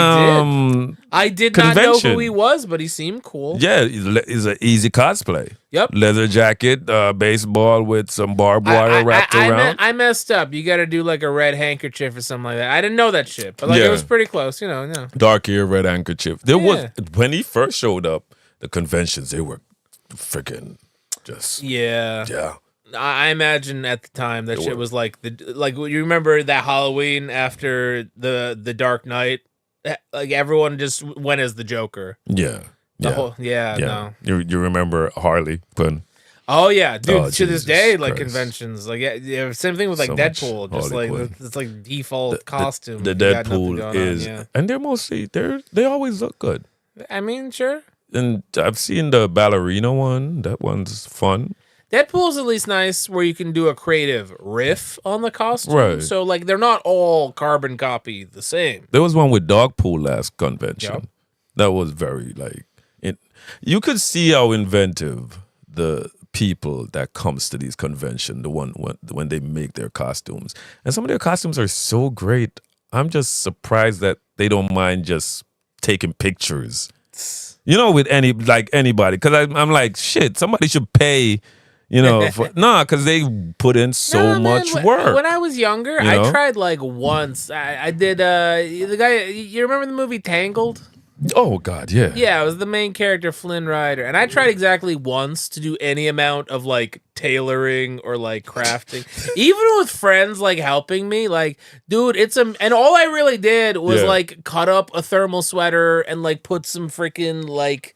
did not know convention. who he was, but he seemed cool. Yeah, it's an easy cosplay. Yep. Leather jacket, baseball with some barbed wire wrapped around. I messed up. You got to do like a red handkerchief or something like that. I didn't know that shit, but like Yeah. it was pretty close, Yeah. Dark hair, red handkerchief. There was Yeah. when he first showed up, the conventions, they were freaking just Yeah. I imagine at the time that shit was like you remember that Halloween after the Dark Knight, like everyone just went as the Joker. Yeah. No. You remember Harley Quinn? Oh yeah, dude. Oh, to this Jesus day, like Christ. conventions, like yeah, same thing with like So much Deadpool. Just Harley like Quinn. it's like default costume. The You got nothing Deadpool going is, on, and they're mostly they always look good. I mean, sure. And I've seen the ballerina one. That one's fun. Deadpool's at least nice where you can do a creative riff on the costume. Right. So like they're not all carbon copy the same. There was one with Dogpool last convention. Yep. That was very you could see how inventive the people that comes to these conventions, when they make their costumes. And some of their costumes are so great. I'm just surprised that they don't mind just taking pictures. With anybody. Because I'm like, shit, somebody should pay, because they put in so much work. When I was younger, I tried like once. I did the guy. You remember the movie Tangled? Oh God, yeah. Yeah, it was the main character, Flynn Rider. And I tried exactly once to do any amount of like tailoring or like crafting. Even with friends like helping me, like, dude, and all I really did was Yeah. like cut up a thermal sweater and like put some freaking like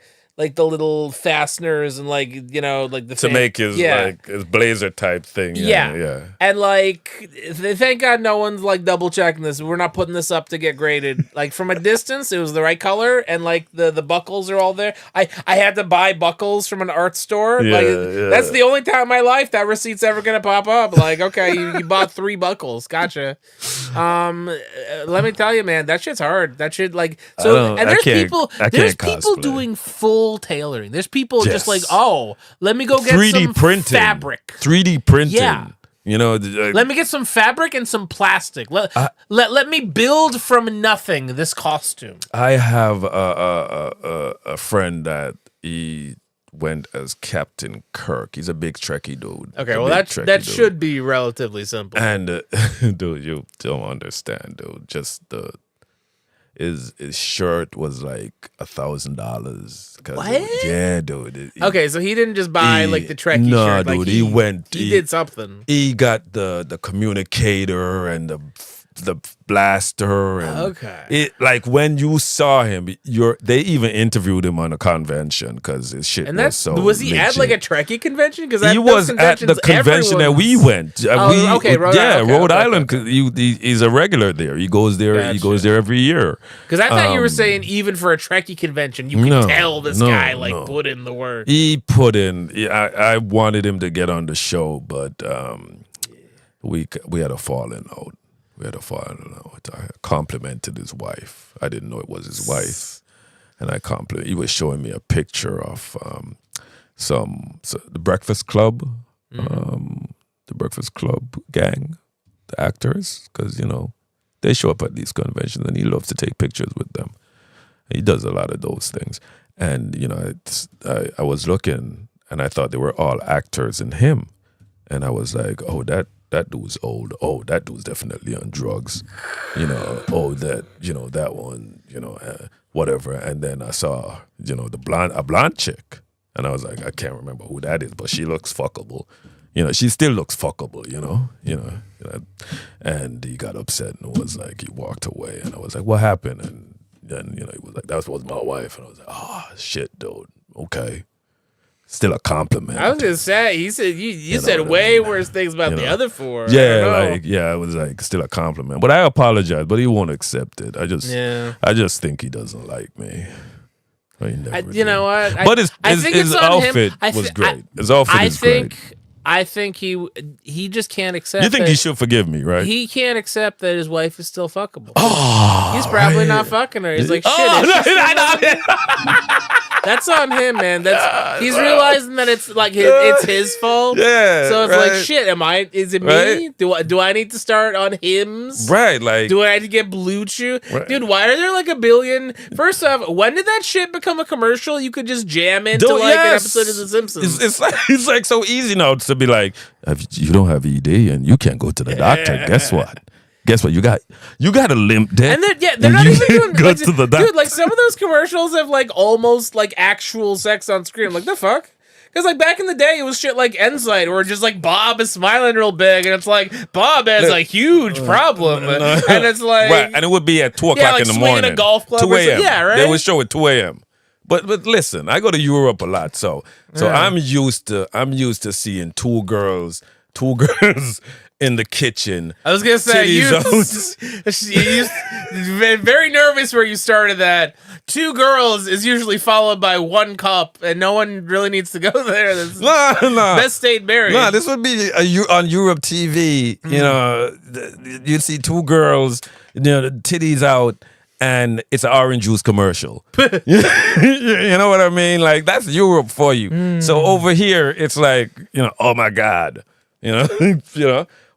the little fasteners and like, you know, like the To make his like his blazer type thing. Yeah. And like, thank God no one's like double checking this. We're not putting this up to get graded. Like from a distance, it was the right color, and like the buckles are all there. I had to buy buckles from an art store. Yeah, like yeah. that's the only time in my life that receipt's ever gonna pop up. Like, okay, you bought 3 buckles, gotcha. Let me tell you, man, that shit's hard. That shit like so. And there's people doing full tailoring. There's people just like, oh, let me go get 3D some printing. fabric. 3D printing. Yeah. You know, Let me get some fabric and some plastic. Let me build from nothing this costume. I have a friend that he went as Captain Kirk. He's a big Trekkie dude. Okay, well that should be relatively simple. And dude, you don't understand, dude. Just his shirt was like $1,000. What? Yeah, dude. Okay, so he didn't just buy like the Trekkie nah, shirt. Like, dude, he did something. He got the communicator and the blaster and Okay. like when you saw him, they even interviewed him on a convention because his shit And was so was he legit. at like a Trekkie convention? Because He was at the convention that we went. Okay, Rhode Island. Rhode Okay, Island. He's a regular there. He goes there. Gotcha. He goes there every year. Because I thought you were saying even for a Trekkie convention, you could tell this guy put in the work. He put in. I wanted him to get on the show, but we had a falling out. I complimented his wife. I didn't know it was his wife, and he was showing me a picture of the Breakfast Club, the Breakfast Club gang, the actors, because they show up at these conventions, and he loves to take pictures with them. He does a lot of those things, and I was looking, and I thought they were all actors in him, and I was like, oh, that dude's old. Oh, that dude's definitely on drugs. Oh, that one, whatever. And then I saw, a blonde chick. And I was like, I can't remember who that is, but she looks fuckable. She still looks fuckable, And he got upset and was like, he walked away. And I was like, what happened? And then, he was like, that was my wife. And I was like, oh, shit, dude. Okay. Still a compliment. I was gonna say, he said you said way worse things about the other 4. Yeah, it was like still a compliment. But I apologize, but he won't accept it. I just think he doesn't like me. You know what? But his outfit was great. His outfit is great. I think he just can't accept. You think he should forgive me, right? He can't accept that his wife is still fuckable. Oh, he's probably not fucking her. He's like, shit. That's on him, man. He's realizing that it's like it's his fault. Yeah. So it's like, shit. Is it me? Right? Do I need to start on hymns? Right. Like, do I need to get Blue Chew? Right. Dude, why are there like a billion? First off, when did that shit become a commercial? You could just jam into an episode of The Simpsons. It's like so easy now to be like, if you don't have ED and you can't go to the doctor. Guess what? You got a limp dick. And they're not even doing go to the doctor. Dude, like some of those commercials have like almost like actual sex on screen. I'm like, the fuck? Because like back in the day, it was shit like Enzyte, or just like Bob is smiling real big, and it's like Bob has a huge problem, and it's like, right, and it would be at 2 o'clock in the morning, a golf club, 2 a.m. Yeah, right. They would show at 2 a.m. But listen, I go to Europe a lot, so I'm used to seeing two girls in the kitchen. I was gonna say you very nervous where you started that. 2 girls is usually followed by 1 cup, and no one really needs to go there. No. Best stayed married. No, this would be on Europe TV. You'd see 2 girls, the titties out, and it's an orange juice commercial. You know what I mean? Like, that's Europe for you. So over here, it's like, oh my God,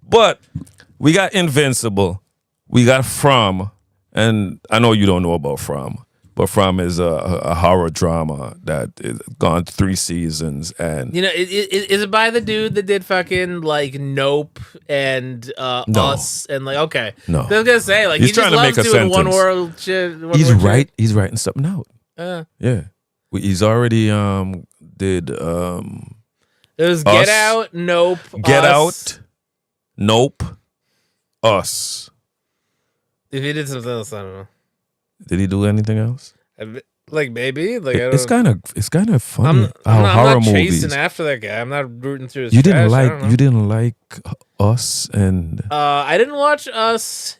But we got Invincible, we got From, and I know you don't know about From. but From is a horror drama that is gone 3 seasons, and You know, is it by the dude that did fucking like Nope and No. Us and like okay? No. I was gonna say like He's he just trying to loves make a doing one sentence. world shit. he's writing something out. Yeah. He's already did It was Get Us. Out, Nope, Get Us. Out, Nope, Us. If he did something else, I don't know. Did he do anything else? Like maybe like I don't It's kind of funny I'm how not, horror I'm not movies. chasing after that guy. I'm not rooting through his. You trash. didn't like Us and I didn't watch Us.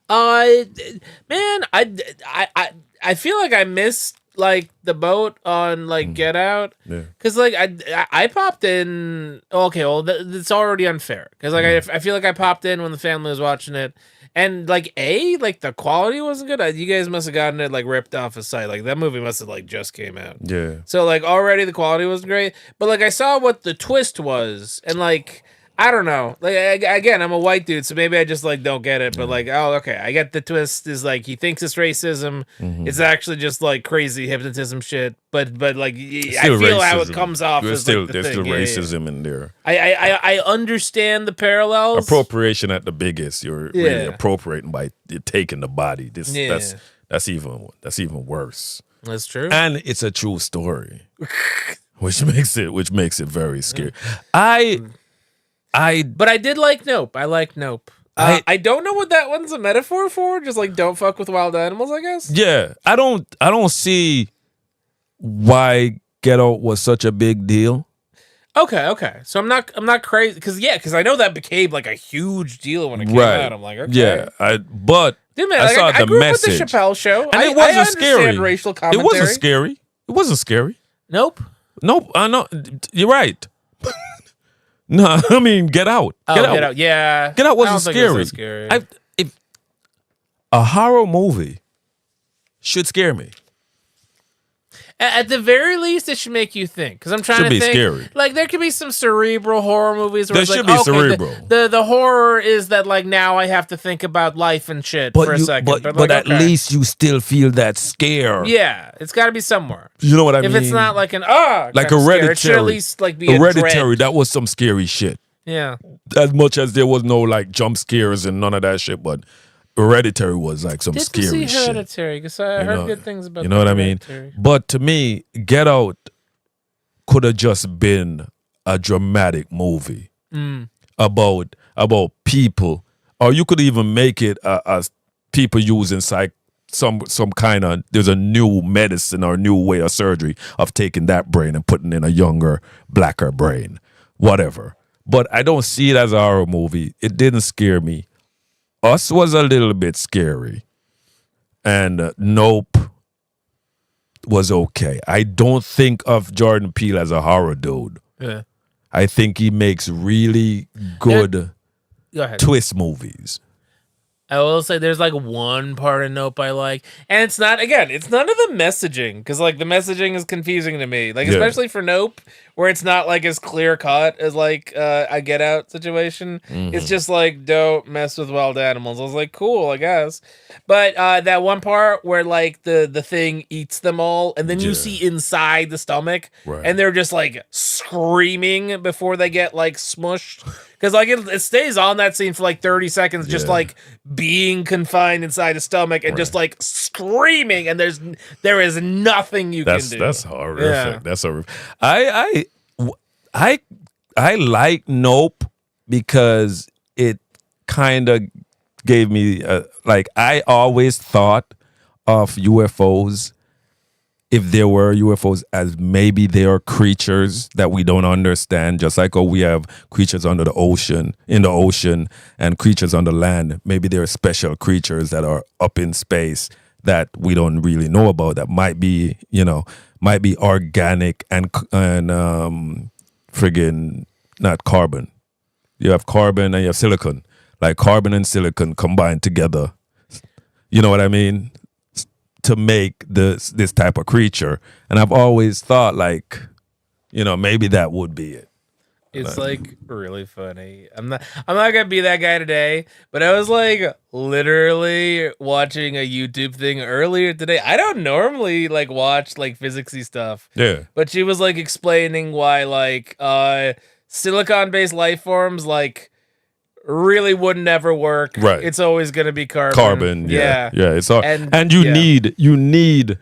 Man, I feel like I missed like the boat on like Get Out. yeah. Cause like I popped in. Okay, well it's already unfair. Cause like I feel like I popped in when the family was watching it, and like like the quality wasn't good. You guys must have gotten it like ripped off a site. Like that movie must have like just came out. Yeah. So like already the quality wasn't great. But like I saw what the twist was, and like I don't know. Like again, I'm a white dude, so maybe I just like don't get it. But like, oh, okay, I get the twist. Is like he thinks it's racism. It's actually just like crazy hypnotism shit. But like I Still feel how it racism. comes off There's as still like, the there's thing. still racism in there. I understand the parallels. Appropriation at the biggest. You're really Yeah. appropriating by you're taking the body. Yeah. That's even worse. That's true. And it's a true story, which makes it very scary. But I did like Nope. I like Nope. I don't know what that one's a metaphor for. Just like don't fuck with wild animals, I guess. Yeah, I don't see why Get Out was such a big deal. Okay. So I'm not crazy because I know that became like a huge deal when it came out. I'm like, okay. Yeah, but Dude, man, I saw I the grew message. up with the Chappelle Show, And I it wasn't understand scary. racial It commentary. wasn't scary. It wasn't scary. Nope. Nope, I know. You're right. No, I mean, Get Out. Get out. Yeah. Get Out I don't wasn't think it was scary. that scary. If a horror movie should scare me. At the very least, it should make you think. Because I'm trying Should to be think. scary. Like there could be some cerebral horror movies where There it's like, should be okay, cerebral. The horror is that like now I have to think about life and shit for a second. But like, at okay. least you still feel that scare. Yeah, it's got to be somewhere. You know what I mean? If it's not like an like kind of scare, it should at Hereditary. least like be a Hereditary, dread. that was some scary shit. Yeah. As much as there was no like jump scares and none of that shit, but Hereditary was like some Did scary you see shit. Hereditary? Because I heard good things about. You know what I mean? Hereditary. But to me, Get Out could have just been a dramatic movie about people, or you could even make it as people using some kind of there's a new medicine or new way of surgery of taking that brain and putting in a younger, blacker brain, whatever. But I don't see it as a horror movie. It didn't scare me. Us was a little bit scary, and Nope was okay. I don't think of Jordan Peele as a horror dude. Yeah. I think he makes really good Go ahead. twist movies. I will say there's like one part of Nope I like, and it's none of the messaging because like the messaging is confusing to me, like Yeah. especially for Nope, where it's not like as clear cut as like a Get Out situation. It's just like don't mess with wild animals. I was like, cool, I guess, but that one part where like the thing eats them all, and then you Yeah. see inside the stomach, Right. and they're just like screaming before they get like smushed. Because like it stays on that scene for like 30 seconds, just Yeah. like being confined inside a stomach and just like screaming, and there is nothing you can do. That's horrific. Yeah. That's horrific. I like Nope because it kind of gave me like I always thought of UFOs, if there were UFOs, as maybe they are creatures that we don't understand, just like we have creatures in the ocean, and creatures on the land. Maybe there are special creatures that are up in space that we don't really know about, that might be organic and friggin' not carbon. You have carbon and you have silicon. Like carbon and silicon combined together. You know what I mean? To make this type of creature. And I've always thought like, maybe that would be it. It's like really funny. I'm not gonna be that guy today, but I was like literally watching a YouTube thing earlier today. I don't normally like watch like physicsy stuff. Yeah. But she was like explaining why like silicon based life forms like really would never work. Right. It's always gonna be carbon. Carbon. Yeah. It's all, and you yeah. need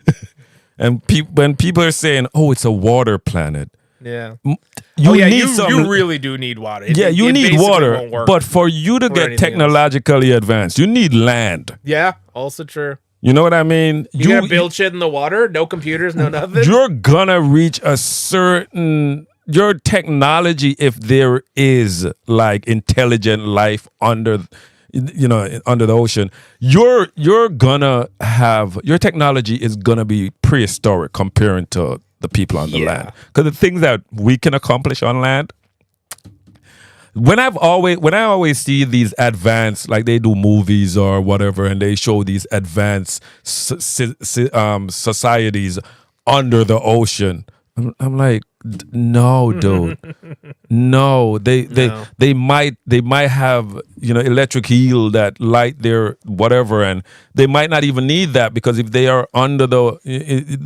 and when people are saying, "Oh, it's a water planet." Yeah. You need you really do need water. You need water, but for you to get technologically advanced, you need land. Yeah, also true. You know what I mean? You gotta build shit in the water, no computers, no nothing. You're gonna reach a certain your technology if there is like intelligent life under the ocean. You're gonna have your technology is gonna be prehistoric comparing to the people on the land, because the things that we can accomplish on land, when I always see these advanced, like they do movies or whatever, and they show these advanced societies under the ocean, I'm like, no, dude, no. They might have electric eel that light their whatever, and they might not even need that, because if they are under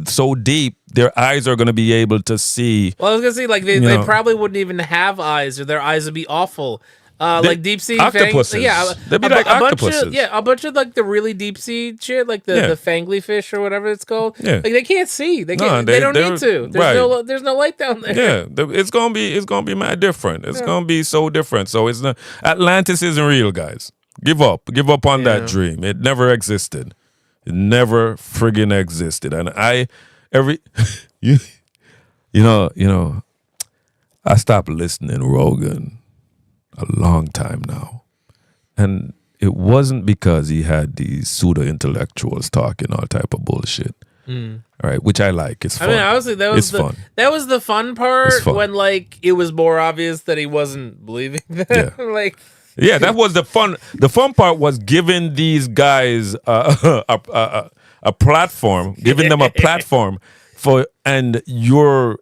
so deep, their eyes are going to be able to see. Well, I was gonna say like they probably wouldn't even have eyes, or their eyes would be awful. Like deep sea octopuses. They'd be like octopuses. A bunch of like the really deep sea shit, like the fangly fish or whatever it's called. Yeah. Like they can't see. They don't need to. There's no light down there. Yeah, it's gonna be mad different. It's gonna be so different. So it's not, Atlantis isn't real, guys. Give up on that dream. It never existed. It never friggin' existed. And I stopped listening to Rogan a long time now, and it wasn't because he had these pseudo intellectuals talking all type of bullshit. All right, which I like. It's fun. I mean, honestly, that was fun. That was the fun part when like it was more obvious that he wasn't believing that. That was the fun. The fun part was giving these guys a platform, giving them a platform and you're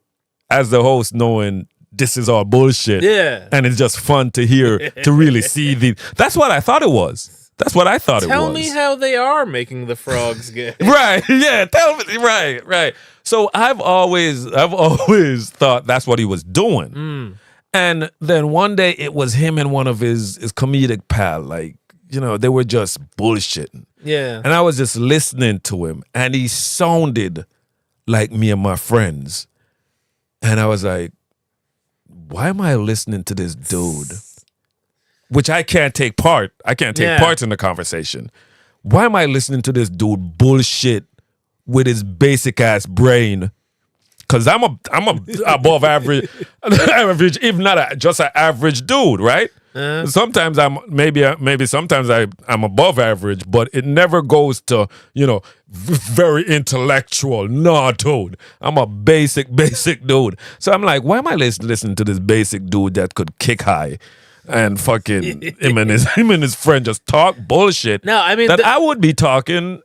as the host knowing this is all bullshit. Yeah. And it's just fun to hear, to really see these. That's what I thought it was. That's what I thought it was. Tell me how they are making the frogs gay. Right. Yeah. Tell me. Right. So I've always thought that's what he was doing. And then one day it was him and one of his comedic pal. Like, they were just bullshitting. Yeah. And I was just listening to him, and he sounded like me and my friends. And I was like, why am I listening to this dude? Which I can't take part. I can't take part in the conversation. Why am I listening to this dude bullshit with his basic ass brain? Because I'm above average, if not just an average dude, right? Sometimes sometimes I'm above average, but it never goes to very intellectual. No, dude, I'm a basic dude. So I'm like, why am I listening to this basic dude that could kick high and fucking him and his friend just talk bullshit? No, I mean I would be talking.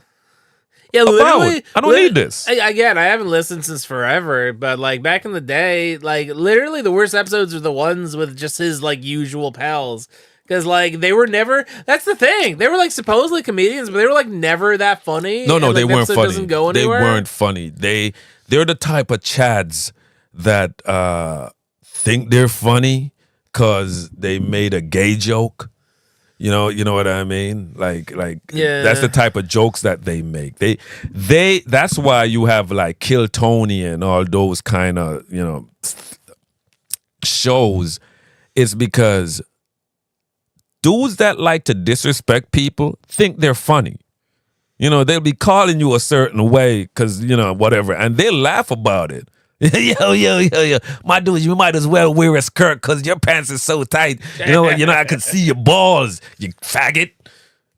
Yeah, literally. I don't need this. Again, I haven't listened since forever, but like back in the day, like literally the worst episodes are the ones with just his like usual pals. Because like they were never. That's the thing. They were like supposedly comedians, but they were like never that funny. No, and, they weren't funny. Doesn't go anywhere. They weren't funny. They're the type of chads that think they're funny because they made a gay joke. You know what I mean? Like that's the type of jokes that they make. They that's why you have like Kill Tony and all those kind of, shows. It's because dudes that like to disrespect people think they're funny. They'll be calling you a certain way because, whatever, and they laugh about it. Yo. My dude, you might as well wear a skirt because your pants is so tight. I can see your balls, you faggot.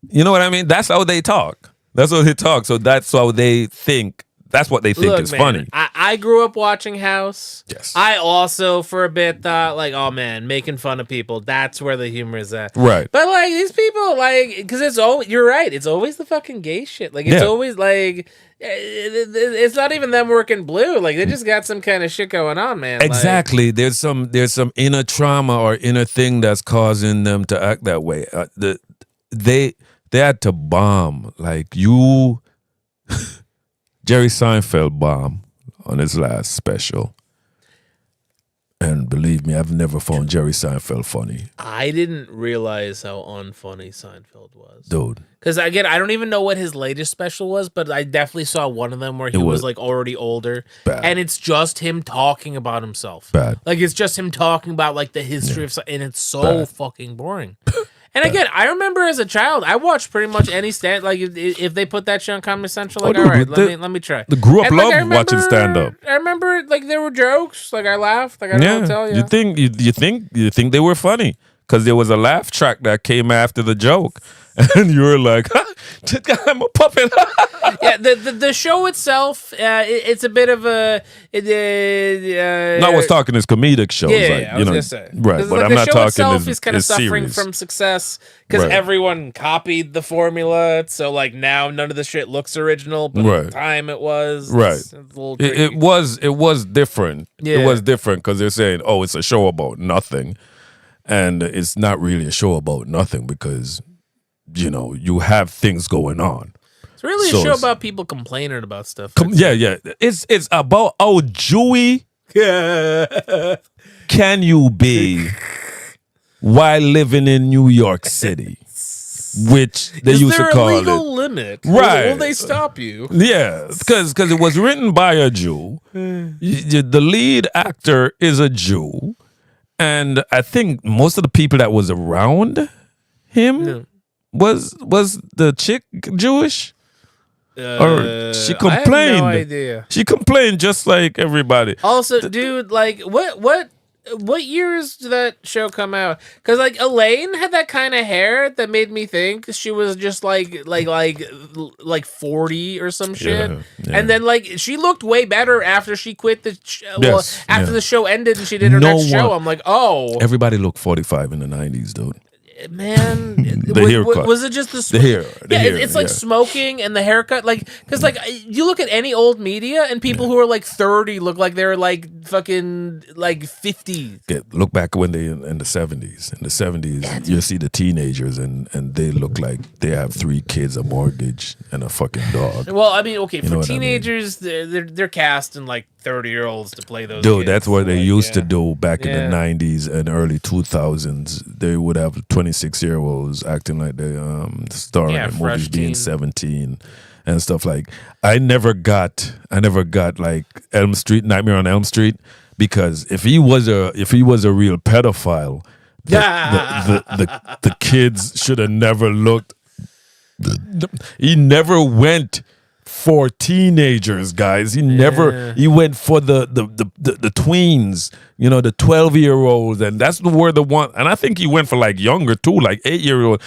You know what I mean? That's how they talk. So that's how they think That's what they think Look, is man, funny. I grew up watching House. Yes. I also, for a bit, thought, like, oh, man, making fun of people, that's where the humor is at. Right. But, like, these people, like, because it's always, you're right, it's always the fucking gay shit. Like, it's Yeah. always, like, it's not even them working blue. Like, they just got some kind of shit going on, man. Exactly. There's some inner trauma or inner thing that's causing them to act that way. They had to bomb. Like, you... Jerry Seinfeld bombed on his last special. And believe me, I've never found Jerry Seinfeld funny. I didn't realize how unfunny Seinfeld was. Dude. Because, again, I don't even know what his latest special was, but I definitely saw one of them where he was, like, already older. Bad. And it's just him talking about himself. Bad. Like, it's just him talking about, like, the history of... And it's so fucking boring. And again, I remember as a child, I watched pretty much any stand. Like if they put that shit on Comedy Central, like dude, all right, let me try. The grew up And, love watching stand up. I remember like there were jokes. Like I laughed. Like I don't know what to tell you. You think they were funny because there was a laugh track that came after the joke, and you were like, "I'm a puppet." Yeah, the show itself, it's a bit of a. No, I was talking as comedic shows. Yeah, like, I was gonna say. Right, but like, I'm not the show talking itself as is kind of as suffering serious. from success because Right. everyone copied the formula. So like now none of the shit looks original, but at Right. the time it was. Right. It's a little It tricky. was different. Yeah. It was different because they're saying, "Oh, it's a show about nothing," and it's not really a show about nothing because you have things going on. It's really So a show it's- about people complaining about stuff. Yeah. It's about how Jewy can you be while living in New York City, which they Is used there to call a legal it. limit? Right. Will they stop you? Yeah, because it was written by a Jew. The lead actor is a Jew, and I think most of the people that was around him was the chick Jewish. Or she complained. I have no idea. She complained just like everybody. Also, dude, like, what years did that show come out? Because like Elaine had that kind of hair that made me think she was just like 40 or some shit. Yeah. And then like she looked way better after she quit the Yes, after yeah. the show ended and she did her No next show. one- I'm like, oh Everybody looked 45 in the 90s, dude. man, haircut. was it just the The hair. The yeah, hair, it's like yeah. smoking and the haircut, like because like you look at any old media and people who are like 30 look like they're like fucking like 50. Look back when they in the 70s. In the 70s, you see the teenagers and they look like they have 3 kids, a mortgage, and a fucking dog. Well, I mean, okay, know for what I mean? teenagers, they're casting like 30-year-olds to play those. Dude, kids. that's what they Like, used to yeah. do back in Yeah. the 90s and early 2000s. They would have 26-year-olds acting like they starring Yeah, in fresh movies being teen. 17 and stuff like. I never got like Nightmare on Elm Street, because if he was a real pedophile, the kids should have never looked. He never went for teenagers, guys. He went for the tweens, the 12-year-olds, and that's where the one. And I think he went for like younger too, like 8-year-old.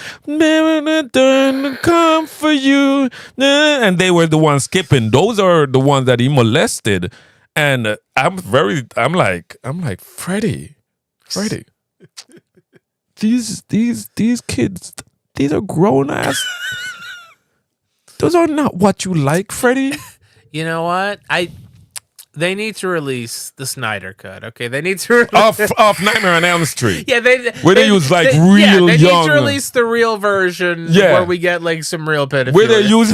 Come for you, and they were the ones skipping. Those are the ones that he molested, and I'm like Freddie. These kids, these are grown ass. Those are not what you like, Freddie. You know what? They need to release the Snyder Cut. Okay, they need to off Nightmare on Elm Street. Yeah, Where they use, like, they real need young- to release the real version. Yeah. Where we get like some real pedophilia. Where they use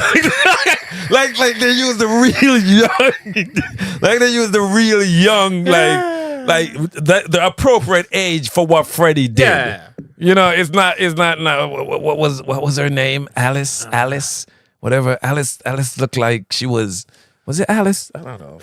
like they use the real young, like they use the real young, like the appropriate age for what Freddie did. Yeah. It's not. No, what was her name? Alice. Whatever. Alice looked like she was. Was it Alice? I don't know.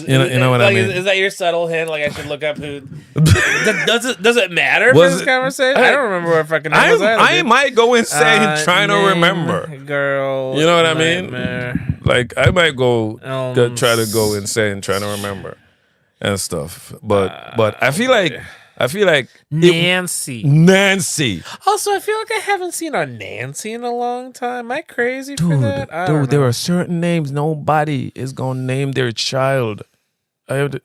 You know what I mean? Is that your subtle hint? Like I should look up who? Does it matter for Was this it- conversation? I don't remember what fucking name was. I might go insane trying to Name, remember. Girl. You know what I mean? Nightmare. Like I might go Elm try to go insane trying to remember and stuff. But I feel like I feel like Nancy. Nancy. Also, I feel like I haven't seen a Nancy in a long time. Am I crazy for that? I don't Dude, there know. are certain names nobody is gonna name their child. I have to,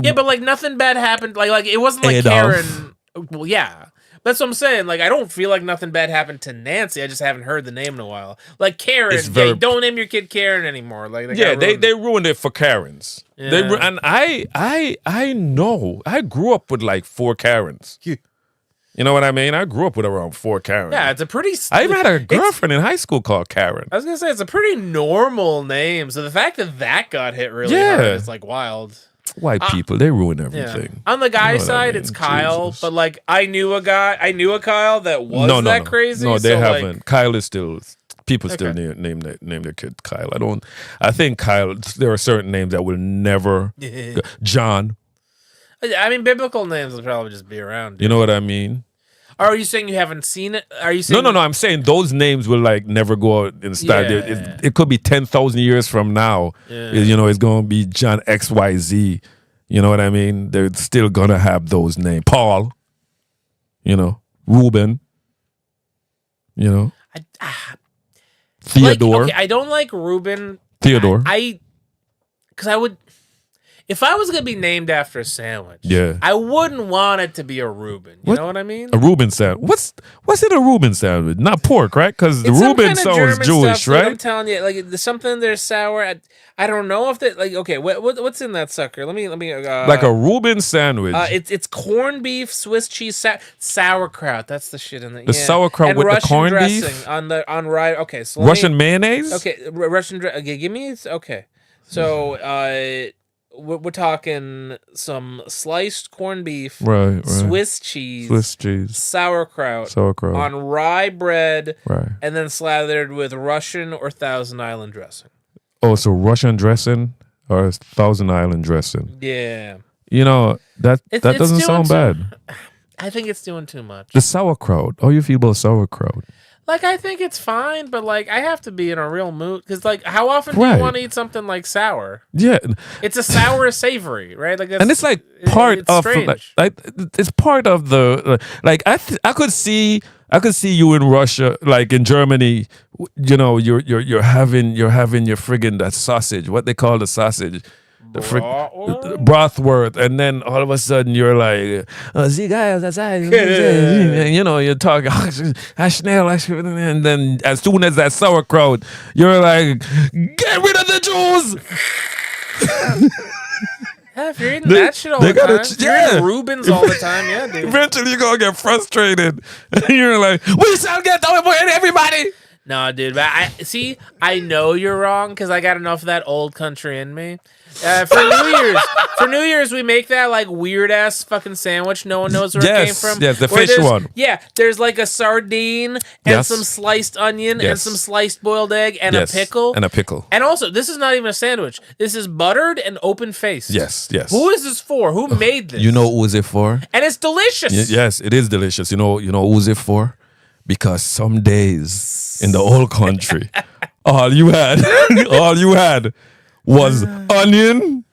Yeah, but like nothing bad happened. Like it wasn't like Adolf. Karen. Well, yeah. That's what I'm saying. Like, I don't feel like nothing bad happened to Nancy. I just haven't heard the name in a while. Like Karen, It's very- don't name your kid Karen anymore. Like, yeah, they ruined it for Karens. They Yeah. and I know I grew up with like 4 Karens. You know what I mean? I grew up with around 4 Karens. Yeah, it's a pretty. I even had a it's- girlfriend in high school called Karen. I was gonna say it's a pretty normal name. So the fact that got hit really Yeah. hard is like wild. White people, they ruin Yeah. everything. On the guy You know what I side, mean? it's Kyle, Jesus. but like I knew a Kyle that was No, that crazy. No, they so, like, haven't. Kyle is still. People still Okay. name their kid Kyle. I think Kyle. There are certain names that will never. John. I mean, biblical names will probably just be around. You know what I mean? Are you saying you haven't seen it? Are you saying No. I'm saying those names will like never go out in style. Yeah. It could be 10,000 years from now. Yeah. You know, it's going to be John XYZ. You know what I mean? They're still going to have those names. Paul. You know, Reuben. You know, Theodore. Like, okay, I don't like Reuben. Theodore. Because I would, if I was gonna be named after a sandwich, Yeah. I wouldn't want it to be a Reuben. You What? know what I mean? A Reuben sandwich. What's in a Reuben sandwich? Not pork, right? Because the It's some Reuben kind of sounds German Jewish, stuff, like, I'm right? telling you, like there's something there's sour. I don't know if that like okay. What's in that sucker? Let me. Like a Reuben sandwich. It's corned beef, Swiss cheese, sauerkraut. That's the shit in the The sauerkraut and with the Russian corned dressing beef? on rye. Okay, so let me- Russian mayonnaise? Okay, Russian. Okay, give me. Okay, so we're talking some sliced corned beef, Right. Swiss cheese, Swiss cheese. sauerkraut Sauerkraut. on rye bread, Right. and then slathered with Russian or Thousand Island dressing. Oh, so Russian dressing or Thousand Island dressing? Yeah, You know, that It's doesn't doing sound too- bad. I think it's doing too much. The sauerkraut. How you feel about sauerkraut? Like, I think it's fine, but like, I have to be in a real mood because, like, how often do Right. you want to eat something like sour? Yeah. It's a sour savory, right? Like, And it's like part it's of strange. like it's part of the like I could see you in Russia, like in Germany. You know, you're having your friggin' that sausage. What they call the sausage. The brothworth, and then all of a sudden you're like, "See guys, that's and you know you're talking, and then as soon as that sauerkraut, you're like, get rid of the Jews. Yeah, if you're eating that shit all they the gotta time, ch- you're yeah. eating Rubens all the time, yeah, dude. Eventually you're gonna get frustrated, and you're like, we shall get over it, everybody. No, dude, but I know you're wrong because I got enough of that old country in me. For New Year's, we make that like weird ass fucking sandwich. No one knows where it came Yes, from. yes, the Where fish there's- one. Yeah, there's like a sardine and Yes. some sliced onion and Yes. some sliced boiled egg and Yes, a pickle. and a pickle. And also, this is not even a sandwich. This is buttered and open faced. Yes. Who is this for? Who made this? You know who is it for? And it's delicious. Yes, it is delicious. You know who's it for? Because some days in the old country, all you had was onion,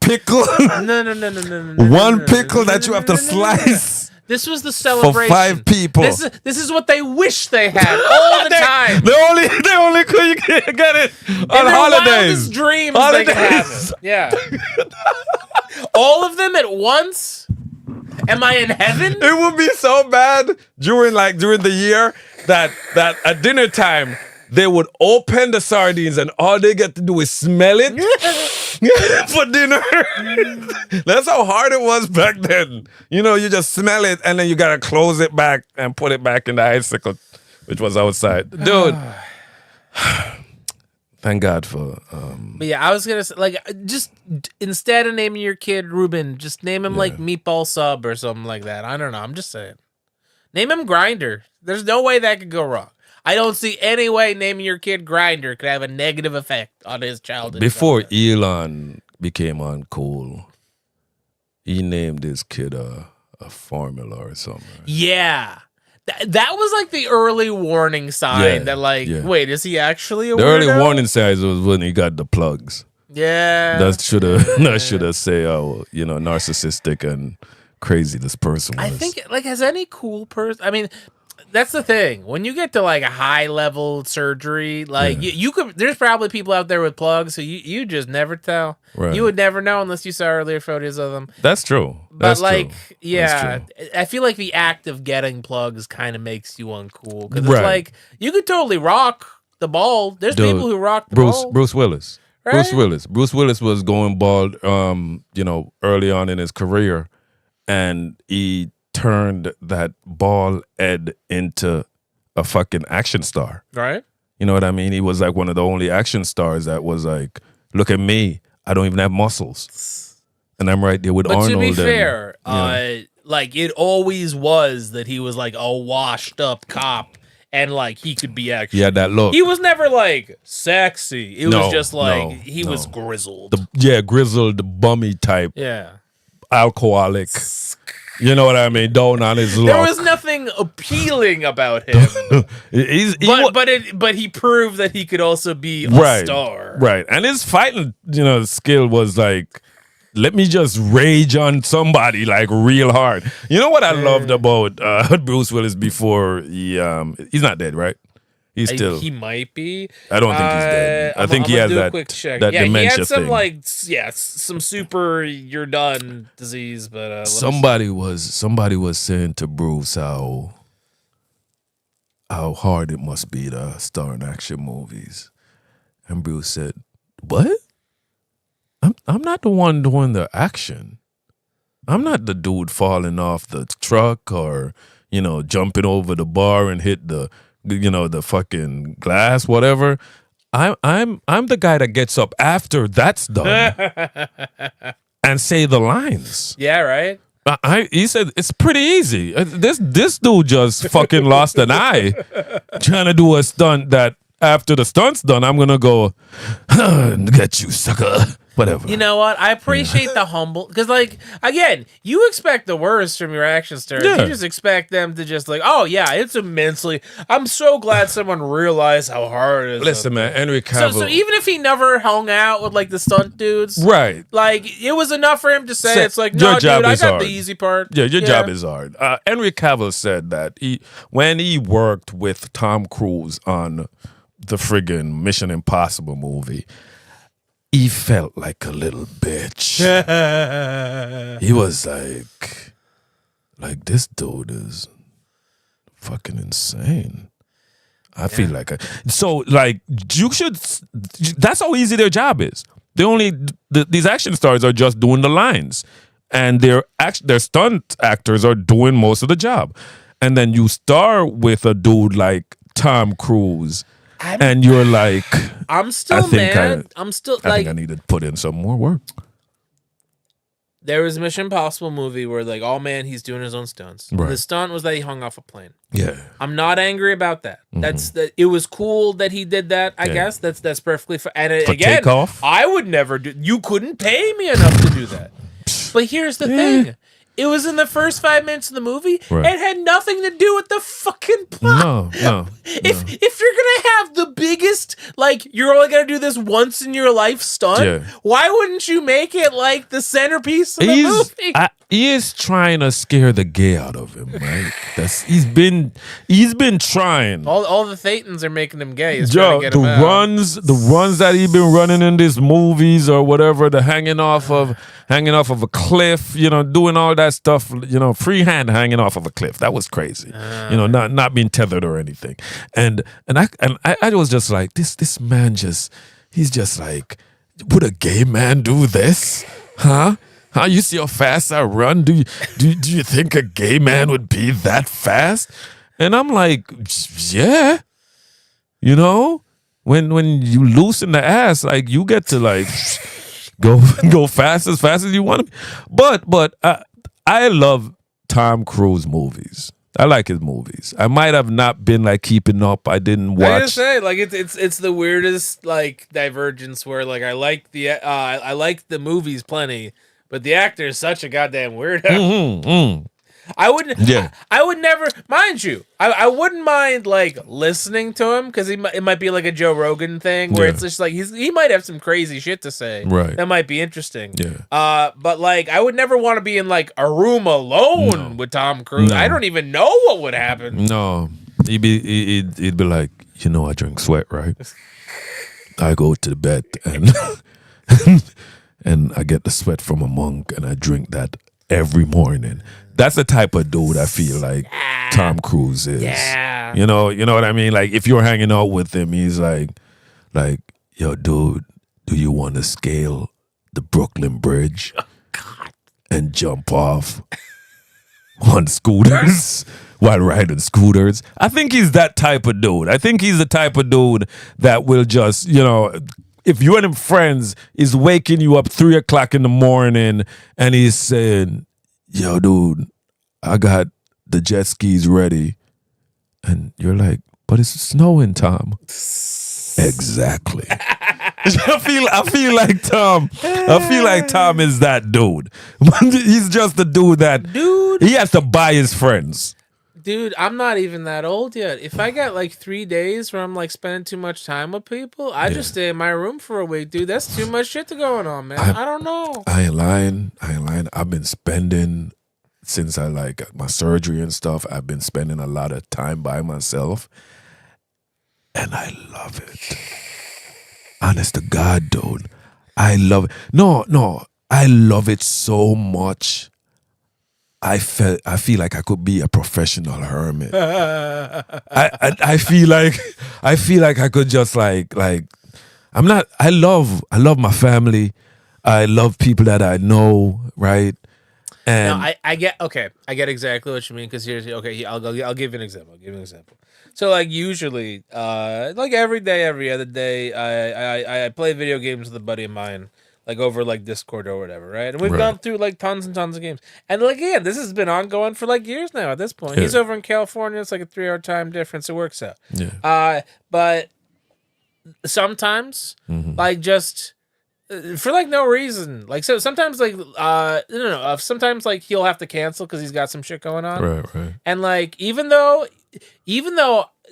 pickle, No. one pickle that you have to slice This was the for celebration. 5 people. This is what they wish they had all the time. They only could get it on In their holidays. wildest dreams, they could have Holidays. it. Yeah. All of them at once? Am I in heaven? It would be so bad during the year that at dinner time they would open the sardines and all they get to do is smell it for dinner. That's how hard it was back then. You know, you just smell it and then you gotta close it back and put it back in the icicle, which was outside. Dude. Thank God for But yeah, I was gonna say, like, just instead of naming your kid Ruben, just name him like Meatball Sub or something like that. I don't know. I'm just saying. Name him Grinder. There's no way that could go wrong. I don't see any way naming your kid Grinder could have a negative effect on his childhood. before Elon became uncool, he named his kid a formula or something. Yeah. That was like the early warning sign Yeah, that, like, yeah. wait, is he actually a The weirdo? early warning signs was when he got the plugs. Yeah. That should have say, narcissistic and crazy this person was. I think like has any cool person. I mean, that's the thing. When you get to like a high level surgery, like you could. There's probably people out there with plugs, so you just never tell. Right. You would never know unless you saw earlier photos of them. That's true. But That's like, true. yeah, That's true. I feel like the act of getting plugs kind of makes you uncool because Right. it's like you could totally rock the bald. There's Dude, people who rock the bald. Bruce Willis. Right? Bruce Willis was going bald early on in his career, and he turned that bald head into a fucking action star. Right? You know what I mean? He was like one of the only action stars that was like, look at me, I don't even have muscles. And I'm right there with But Arnold. to be and, fair, you know. like it always was that he was like a washed up cop and like he could be action. He had that look. He was never like sexy. It No, was just like no, he no. was grizzled. Grizzled, the bummy type, Yeah. alcoholic. You know what I mean? Down on his luck. There was nothing appealing about him. But he proved that he could also be a star. Right. And his fighting, skill was like, let me just rage on somebody like real hard. You know what I loved about Bruce Willis before he's not dead, right? He's still. He might be. I don't think he's dead. I think he has that Yeah, dementia he had some thing. some super you're done disease, but somebody was saying to Bruce how hard it must be to star in action movies, and Bruce said, "What? I'm not the one doing the action. I'm not the dude falling off the truck or jumping over the bar and hit the fucking glass, whatever. I'm the guy that gets up after that's done and say the lines." Yeah, right. He said it's pretty easy. This dude just fucking lost an eye trying to do a stunt that after the stunt's done, I'm gonna go get you, sucker. Whatever. You know what? I appreciate the humble because, like, again, you expect the worst from your action stars. Yeah. You just expect them to just like, oh yeah, it's immensely. I'm so glad someone realized how hard it is. Listen, man, Henry Cavill. So even if he never hung out with like the stunt dudes, right? Like it was enough for him to say, it's like, no, dude, I got the easy part. Yeah, your job is hard. Henry Cavill said that when he worked with Tom Cruise on the friggin' Mission Impossible movie, he felt like a little bitch. He was like this dude is fucking insane. I feel like you should. That's how easy their job is. These action stars are just doing the lines, and their stunt actors are doing most of the job. And then you star with a dude like Tom Cruise. And you're like, I'm still mad. I think I need to put in some more work. There was a Mission Impossible movie where like, oh man, he's doing his own stunts. Right. The stunt was that he hung off a plane. Yeah, I'm not angry about that. It was cool that he did that. I guess that's perfectly fine. And again, takeoff? I would never do. You couldn't pay me enough to do that. But here's the thing. It was in the first 5 minutes of the movie. Right. It had nothing to do with the fucking plot. No. If you're gonna have the biggest, like, you're only gonna do this once in your life stunt, why wouldn't you make it like the centerpiece of the movie? He is trying to scare the gay out of him, right? He's been trying. All the Thetans are making him gay. The runs that he's been running in these movies or whatever, the hanging off of a cliff, doing all that stuff, freehand hanging off of a cliff. That was crazy. Not being tethered or anything. And I was just like, this man he's just like, would a gay man do this? Huh? How you see how fast I run? Do you think a gay man would be that fast? And I'm like, yeah. When you loosen the ass, like you get to like go fast as you want to. But I love Tom Cruise movies. I like his movies. I might have not been like keeping up. I didn't watch. I just say like it's the weirdest like divergence where like I like the movies plenty, but the actor is such a goddamn weirdo. I wouldn't. Yeah. I would never, mind you. I wouldn't mind like listening to him because it might be like a Joe Rogan thing where Yeah. it's just like he might have some crazy shit to say. Right. That might be interesting. Yeah. But like I would never want to be in like a room alone with Tom Cruise. No. I don't even know what would happen. No, he'd be like, I drink sweat, right? I go to the bed and and I get the sweat from a monk and I drink that every morning. That's the type of dude I feel like Tom Cruise is. Yeah. You know what I mean? Like if you're hanging out with him, he's like, yo, dude, do you want to scale the Brooklyn Bridge and jump off on scooters while riding scooters? I think he's that type of dude. I think he's the type of dude that will just, if you and him friends, is waking you up 3 o'clock in the morning and he's saying, yo, dude, I got the jet skis ready. And you're like, but it's snowing, Tom. Exactly. I feel like Tom. I feel like Tom is that dude. He's just the dude that he has to buy his friends. Dude, I'm not even that old yet. If I got like 3 days where I'm like spending too much time with people, I just stay in my room for a week, dude. That's too much shit to going on, man. I don't know. I ain't lying. I've been spending, since I got my surgery and stuff, I've been spending a lot of time by myself. And I love it. Honest to God, dude. I love it. No. I love it so much. I feel like I could be a professional hermit. I feel like I could just like I'm not. I love my family. I love people that I know, right? And no, I get exactly what you mean because I'll give you an example. So like usually, like every day, every other day, I play video games with a buddy of mine, like over like Discord or whatever, right? And we've gone through like tons and tons of games. And like again, this has been ongoing for like years now at this point. Yeah. He's over in California, it's like a 3-hour time difference. It works out. Yeah. But sometimes like just for like no reason. Like so sometimes like sometimes like he'll have to cancel because he's got some shit going on. Right. And like even though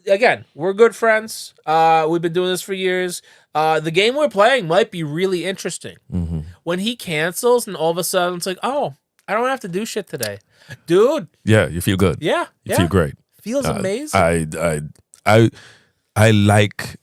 again, we're good friends. We've been doing this for years. The game we're playing might be really interesting. Mm-hmm. When he cancels and all of a sudden it's like, oh, I don't have to do shit today. Dude. Yeah, you feel good. Yeah. You feel great. Feels amazing. I like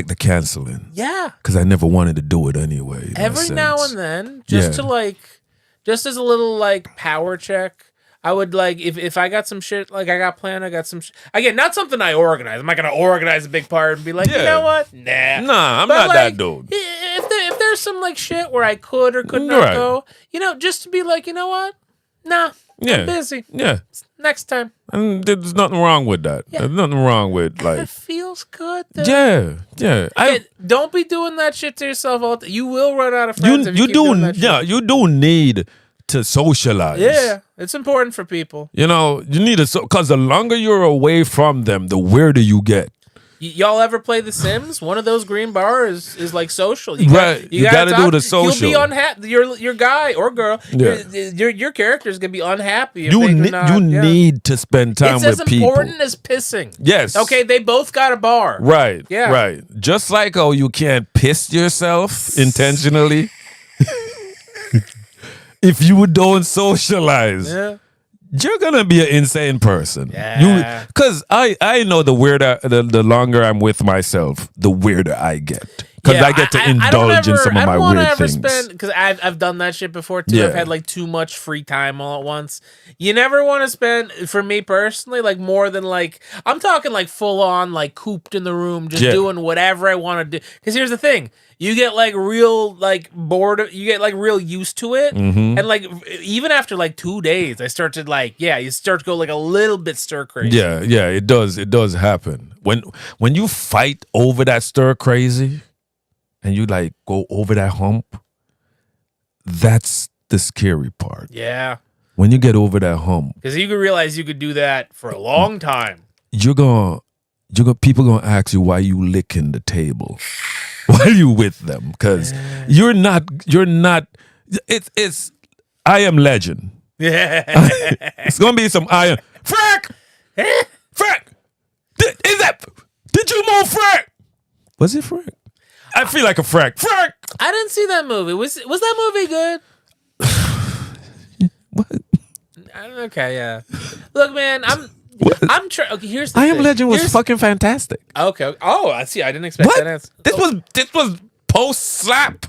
the canceling. Yeah. Because I never wanted to do it anyway. Every now and then, just as a little like power check. I would like if I got some shit like I got planned. I got some again, not something I organize. I'm not gonna organize a big part and be like, you know what? Nah, I'm but not like, that dude. If there's some like shit where I could or could not go, just to be like, you know what? Nah, I'm busy. Yeah, next time. And there's nothing wrong with that. Yeah. There's nothing wrong with like. It feels good. Though. Yeah. Don't be doing that shit to yourself all the time. You will run out of friends. You do need to socialize. Yeah, it's important for people. You need because the longer you're away from them, the weirder you get. Y'all ever play The Sims? One of those green bars is like social. You gotta do the social. You'll be unhappy. Your guy or girl, your character's gonna be unhappy. If you need to spend time with people. It's as important as pissing. Yes. Okay, they both got a bar. Right. Yeah. Right. Just like how you can't piss yourself intentionally. If you don't socialize, you're gonna be an insane person. Yeah. Because I know the weirder, the longer I'm with myself, the weirder I get. Because I get to indulge in some of my weird things. Because I've done that shit before too. I've had like too much free time all at once. You never want to spend, for me personally, like more than like, I'm talking like full on, like cooped in the room, just doing whatever I want to do. Because here's the thing. You get like real like bored. You get like real used to it, and like even after like 2 days, I start to like you start to go like a little bit stir crazy. Yeah, it does happen when you fight over that stir crazy, and you like go over that hump. That's the scary part. Yeah, when you get over that hump, because you could realize you could do that for a long time. People gonna ask you why you licking the table. Why are you with them? Because you're not. It's I Am Legend. Yeah. It's gonna be some iron. Frank! Frank! Did you move Frank? Was it Frank? I feel like a Frank. Frank! I didn't see that movie. Was that movie good? What? Okay, yeah. Look, man, I'm trying. Okay, here's the I Am thing. Legend was fucking fantastic. Okay. Oh, I see. I didn't expect that answer. This was post slap.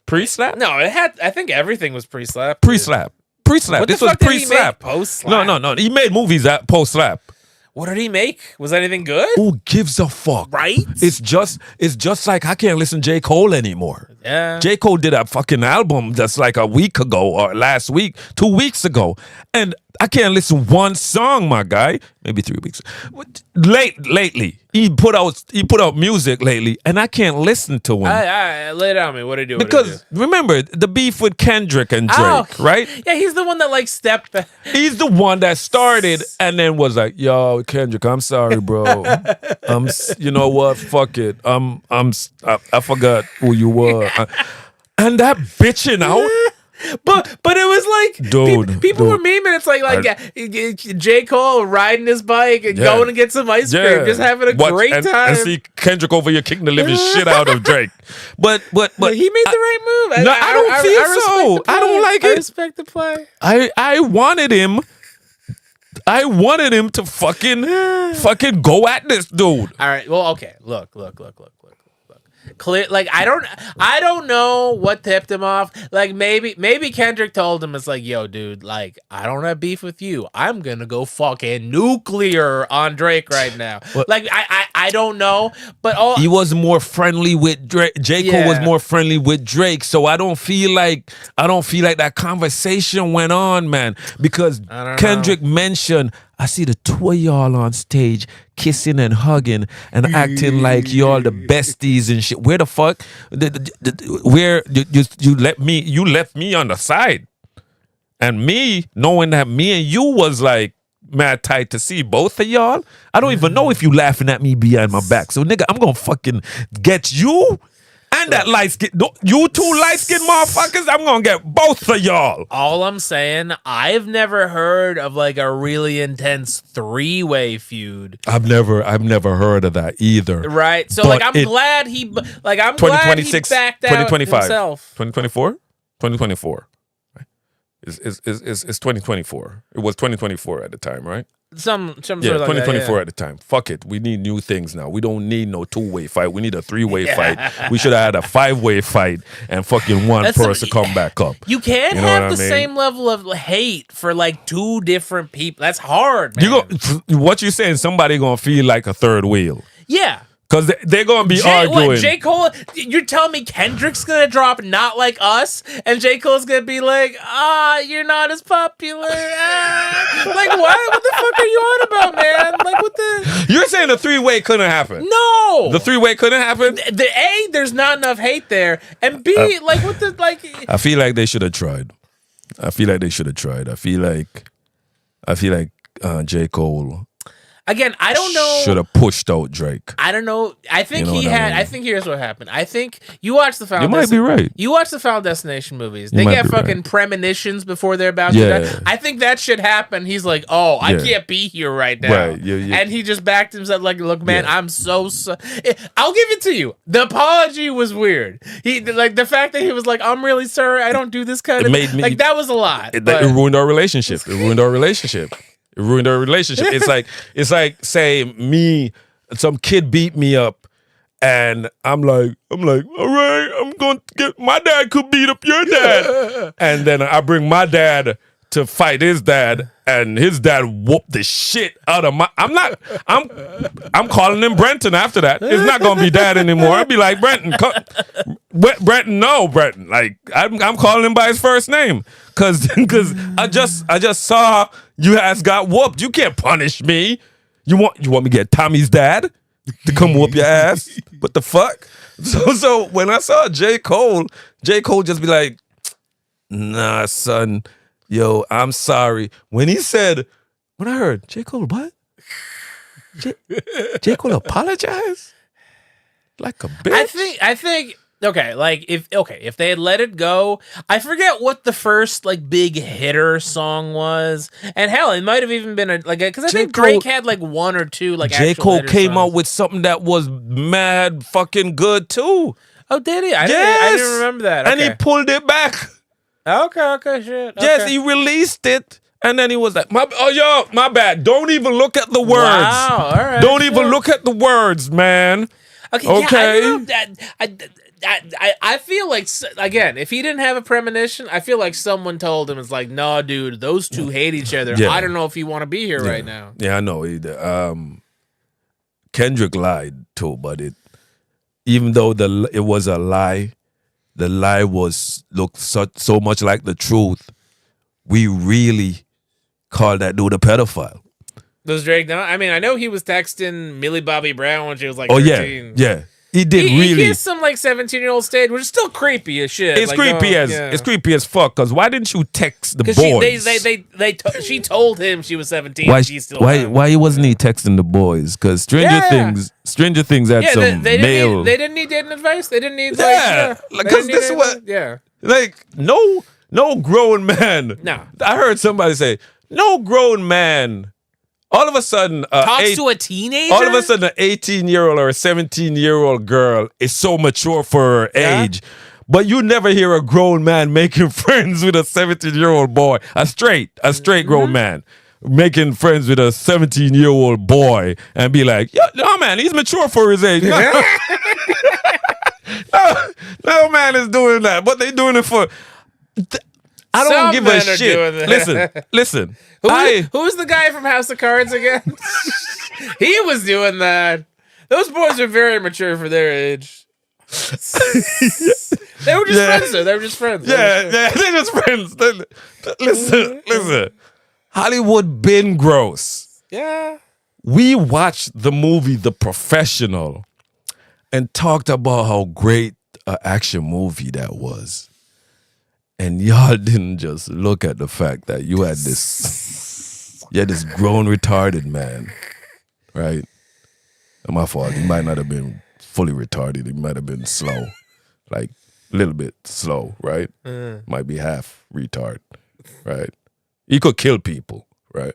Pre-slap? No, it had. I think everything was pre-slap. Pre-slap. Pre-slap. What This the was fuck did he make pre-slap. post-slap? No. He made movies at post-slap. What did he make? Was anything good? Who gives a fuck? Right? It's just like I can't listen to J. Cole anymore. Yeah. J. Cole did a fucking album just like a week ago or last week, 2 weeks ago. And I can't listen one song, my guy. Maybe 3 weeks. Lately. He put out music lately, and I can't listen to him. Lay it on me. What did he do? Because remember the beef with Kendrick and Drake, right? Yeah, he's the one that like stepped back. He's the one that started and then was like, "Yo, Kendrick, I'm sorry, bro. You know what? Fuck it. I forgot who you were." And that bitching out. But it was like Dude, people were memeing. It's like J. Cole riding his bike and going to get some ice cream, just having a great time. And see Kendrick over here kicking the living shit out of Drake. But he made the right move. No, I don't feel so. I don't like it. I respect the play. I wanted him. I wanted him to fucking go at this dude. All right. Well, okay. Look. Clear, like I don't know what tipped him off. Like maybe Kendrick told him, it's like, yo, dude, like I don't have beef with you. I'm gonna go fucking nuclear on Drake right now. What? Like I don't know, but he was more friendly with Drake. J. Cole was more friendly with Drake, so I don't feel like that conversation went on, man. Because Kendrick mentioned, I see the two of y'all on stage kissing and hugging and acting like y'all the besties and shit. Where the fuck? Where you left me on the side, and me knowing that me and you was like mad tight to see both of y'all. I don't even know if you laughing at me behind my back. So nigga, I'm gonna fucking get you. And that light skin, you two light skinned motherfuckers, I'm gonna get both of y'all. All I'm saying, I've never heard of like a really intense 3-way feud. I've never heard of that either. Right. So But I'm glad he backed out 2025, himself. 2024, 2024. It's 2024. It was 2024 at the time, right? Some sort Yeah, of like 2024 that, at the time. Fuck it. We need new things now. We don't need no 2-way fight. We need a 3-way fight. We should have had a 5-way fight and fucking one person come back up. You can't have the same level of hate for like two different people. That's hard, man. What you saying? Somebody gonna feel like a third wheel. Yeah. Because they're going to be arguing. What, J. Cole, you're telling me Kendrick's going to drop Not Like Us, and J. Cole's going to be like, you're not as popular. Like, what? What the fuck are you on about, man? Like, what the... You're saying the 3-way couldn't happen? No! The 3-way couldn't happen? There's not enough hate there, and B, like, what the, like... I feel like they should have tried. I feel like J. Cole... Again, I don't know. Should have pushed out Drake. I don't know. I think I mean? I think here's what happened. I think you watch the Final. You might be right. You watch the Final Destination movies. They get fucking premonitions before they're about to die. I think that should happen. He's like, oh, I can't be here right now. Right. Yeah. And he just backed himself like, look, man, I'm so. I'll give it to you. The apology was weird. He like the fact that he was like, I'm really sorry. I don't do this kind of like that was a lot. It ruined our relationship. It ruined our relationship. It's like say some kid beat me up and I'm like, all right, I'm gonna get my dad could beat up your dad. And then I bring my dad to fight his dad and his dad whooped the shit out of I'm calling him Brenton after that. It's not gonna be dad anymore. I'll be like, Brenton, Brenton. Like I'm calling him by his first name. Cause I just saw you guys got whooped. You can't punish me. You want me to get Tommy's dad to come whoop your ass? What the fuck? So when I saw J. Cole just be like, nah, son, yo, I'm sorry. When I heard J. Cole, what? J. Cole apologize? Like a bitch? I think Okay, like if they had let it go, I forget what the first like big hitter song was, and hell, it might have even been because I think Drake had like one or two like J. actual Cole hitter came songs. out with something that was mad fucking good too. Oh, did he? I didn't remember that. Okay. And he pulled it back. Okay, shit. Okay. Yes, he released it. And then he was like, my bad. Don't even look at the words. Wow, all right. Don't even look at the words, man. Okay. I feel like, again, if he didn't have a premonition, I feel like someone told him, it's like, no, dude, those two hate each other. Yeah. I don't know if you want to be here right now. Yeah, I know. Kendrick lied too, but even though it was a lie, the lie looked so much like the truth. We really called that dude a pedophile. Does Drake know? I mean, I know he was texting Millie Bobby Brown when she was like 13. Yeah. He did he really. kissed some like 17-year-old stage, which is still creepy as shit. It's creepy as fuck. Cause why didn't you text the boys? She told him she was 17. Why wasn't he texting the boys? Cause Stranger Things had some male. They didn't need dating advice. They didn't need because this is what like no grown man. No, I heard somebody say no grown man. All of a sudden, talks to a teenager. All of a sudden, an 18-year-old or a 17-year-old girl is so mature for her age, but you never hear a grown man making friends with a 17-year-old boy. A straight grown man making friends with a 17-year-old boy and be like, no man, he's mature for his age. No man is doing that, but they doing it for. I don't give a shit. Listen. Who's the guy from House of Cards again? He was doing that. Those boys are very mature for their age. They were just friends, though. They were just friends. They're just friends. Listen. Hollywood been gross. Yeah. We watched the movie The Professional and talked about how great an action movie that was. And y'all didn't just look at the fact that you had this grown retarded man, right? My fault. He might not have been fully retarded. He might have been slow, like a little bit slow, right? Might be half retard, right? He could kill people, right?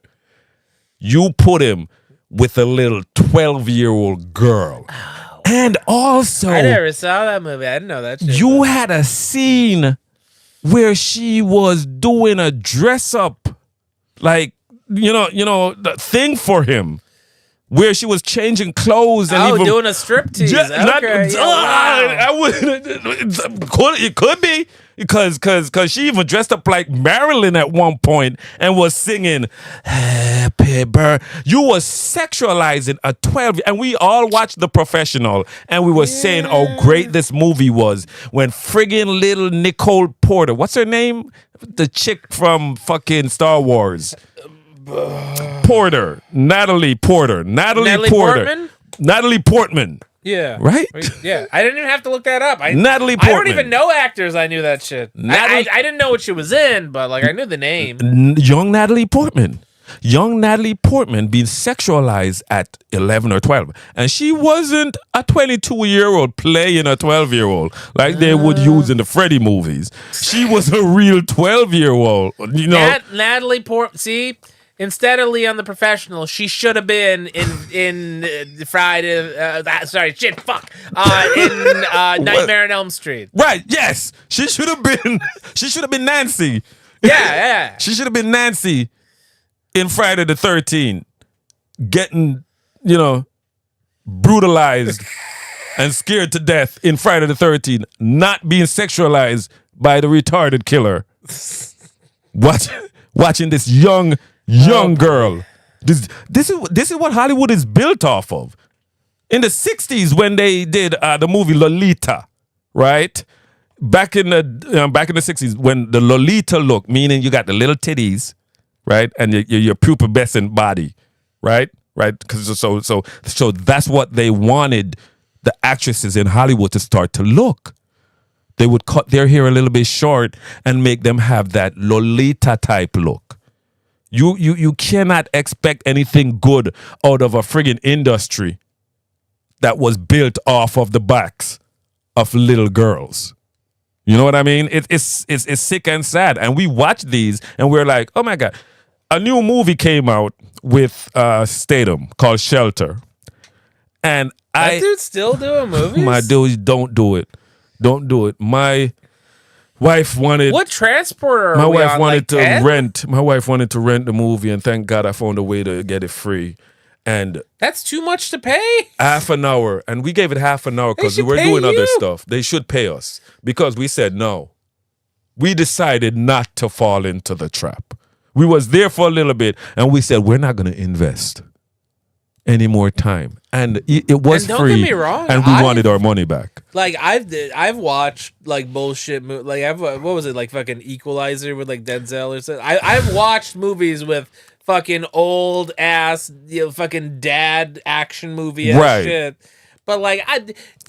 You put him with a little 12-year-old girl. Ow. And also, I never saw that movie. I didn't know that shit. You had a scene where she was doing a dress up, like, the thing for him, where she was changing clothes and even doing a striptease. It could be because she even dressed up like Marilyn at one point and was singing "Happy Birthday." You was sexualizing a 12, and we all watched The Professional, and we were saying how great this movie was when friggin' little Nicole Porter, what's her name? The chick from fucking Star Wars. Natalie Portman? Natalie Portman. Yeah. Right? Yeah. I didn't even have to look that up. Natalie Portman. I don't even know actors. I knew that shit. I didn't know what she was in, but like I knew the name. Young Natalie Portman being sexualized at 11 or 12. And she wasn't a 22-year-old playing a 12-year-old like they would use in the Freddy movies. She was a real 12-year-old. Natalie Portman. See? Instead of Leon the Professional, she should have been in Friday. In Nightmare on Elm Street. Right? Yes, she should have been. She should have been Nancy. Yeah. She should have been Nancy in Friday the 13th, getting brutalized and scared to death in Friday the 13th, not being sexualized by the retarded killer. Watching this young girl. This is what Hollywood is built off of. In the 60s when they did the movie Lolita, right? Back in the 60s when the Lolita look, meaning you got the little titties, right? And your pubescent body, right? Right? Cuz so that's what they wanted the actresses in Hollywood to start to look. They would cut their hair a little bit short and make them have that Lolita type look. You cannot expect anything good out of a friggin' industry that was built off of the backs of little girls. You know what I mean? It's sick and sad. And we watch these and we're like, oh my God. A new movie came out with Statham called Shelter. And That dude's still doing movies? my dude, don't do it. Don't do it. My wife wanted What transporter are my we wife on, wanted like to 10? rent my wife wanted to rent the movie, and thank God I found a way to get it free. And That's too much to pay? half an hour, and we gave it half an hour because we should were pay doing other you. stuff. They should pay us because we said no. We decided not to fall into the trap. We was there for a little bit, and we said we're not going to invest any more time. And it was And don't free, get me wrong, and we wanted our money back. Like I've watched like bullshit like what was it, like fucking Equalizer with like Denzel or something. I've watched movies with fucking old ass fucking dad action movie ass Right. shit. But like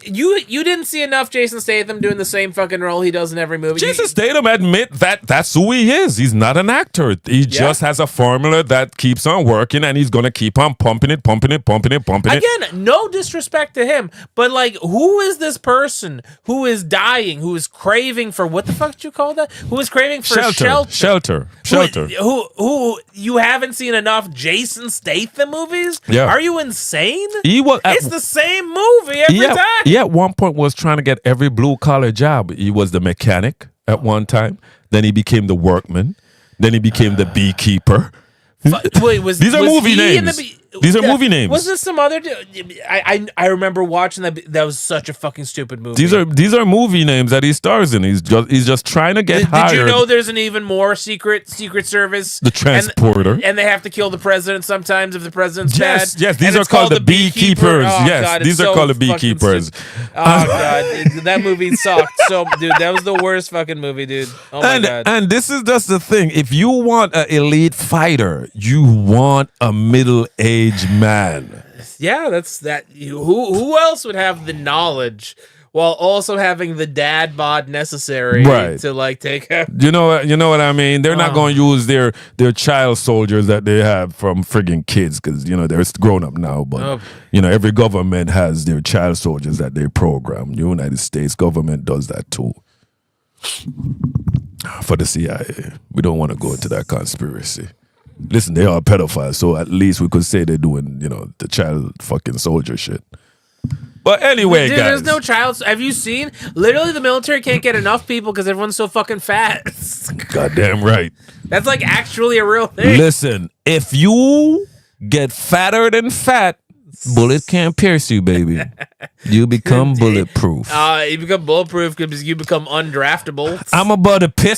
you didn't see enough Jason Statham doing the same fucking role he does in every movie. Jason Statham admit that that's who he is. He's not an actor. He just has a formula that keeps on working, and he's gonna keep on pumping it. Again, no disrespect to him, but like, who is this person who is dying, who is craving for what the fuck did you call that? Who is craving for shelter? Shelter. Who you haven't seen enough Jason Statham movies? Yeah. Are you insane? He was. It's the same movie every time. He at one point was trying to get every blue collar job. He was the mechanic at one time. Then he became the workman. Then he became the beekeeper. Wait, These are movie names. These are movie names. Was this some other? I remember watching that. That was such a fucking stupid movie. These are movie names that he stars in. He's just trying to get hired. Did you know there's an even more Secret Service? The transporter. And they have to kill the president sometimes if the president's Yes, bad. yes, these And are it's called the Beekeeper. beekeepers. Oh, Yes, God, these it's are so called the fucking beekeepers. stupid. Oh God, that movie sucked. So, dude, that was the worst fucking movie, dude. Oh my God. And this is just the thing. If you want an elite fighter, you want a middle-aged man. Yeah, that's that. Who else would have the knowledge while also having the dad bod necessary to like take out? You know what I mean? They're not going to use their child soldiers that they have from friggin' kids because they're grown up now. But every government has their child soldiers that they program. The United States government does that too. For the CIA, we don't want to go into that conspiracy. Listen, they are pedophiles, so at least we could say they're doing, the child fucking soldier shit. But anyway, Dude, guys. there's no child. Have you seen? Literally, the military can't get enough people because everyone's so fucking fat. Goddamn right. That's like actually a real thing. Listen, if you get fatter than fat, bullet can't pierce you, baby. You become bulletproof. You become bulletproof because you become undraftable. I'm about to piss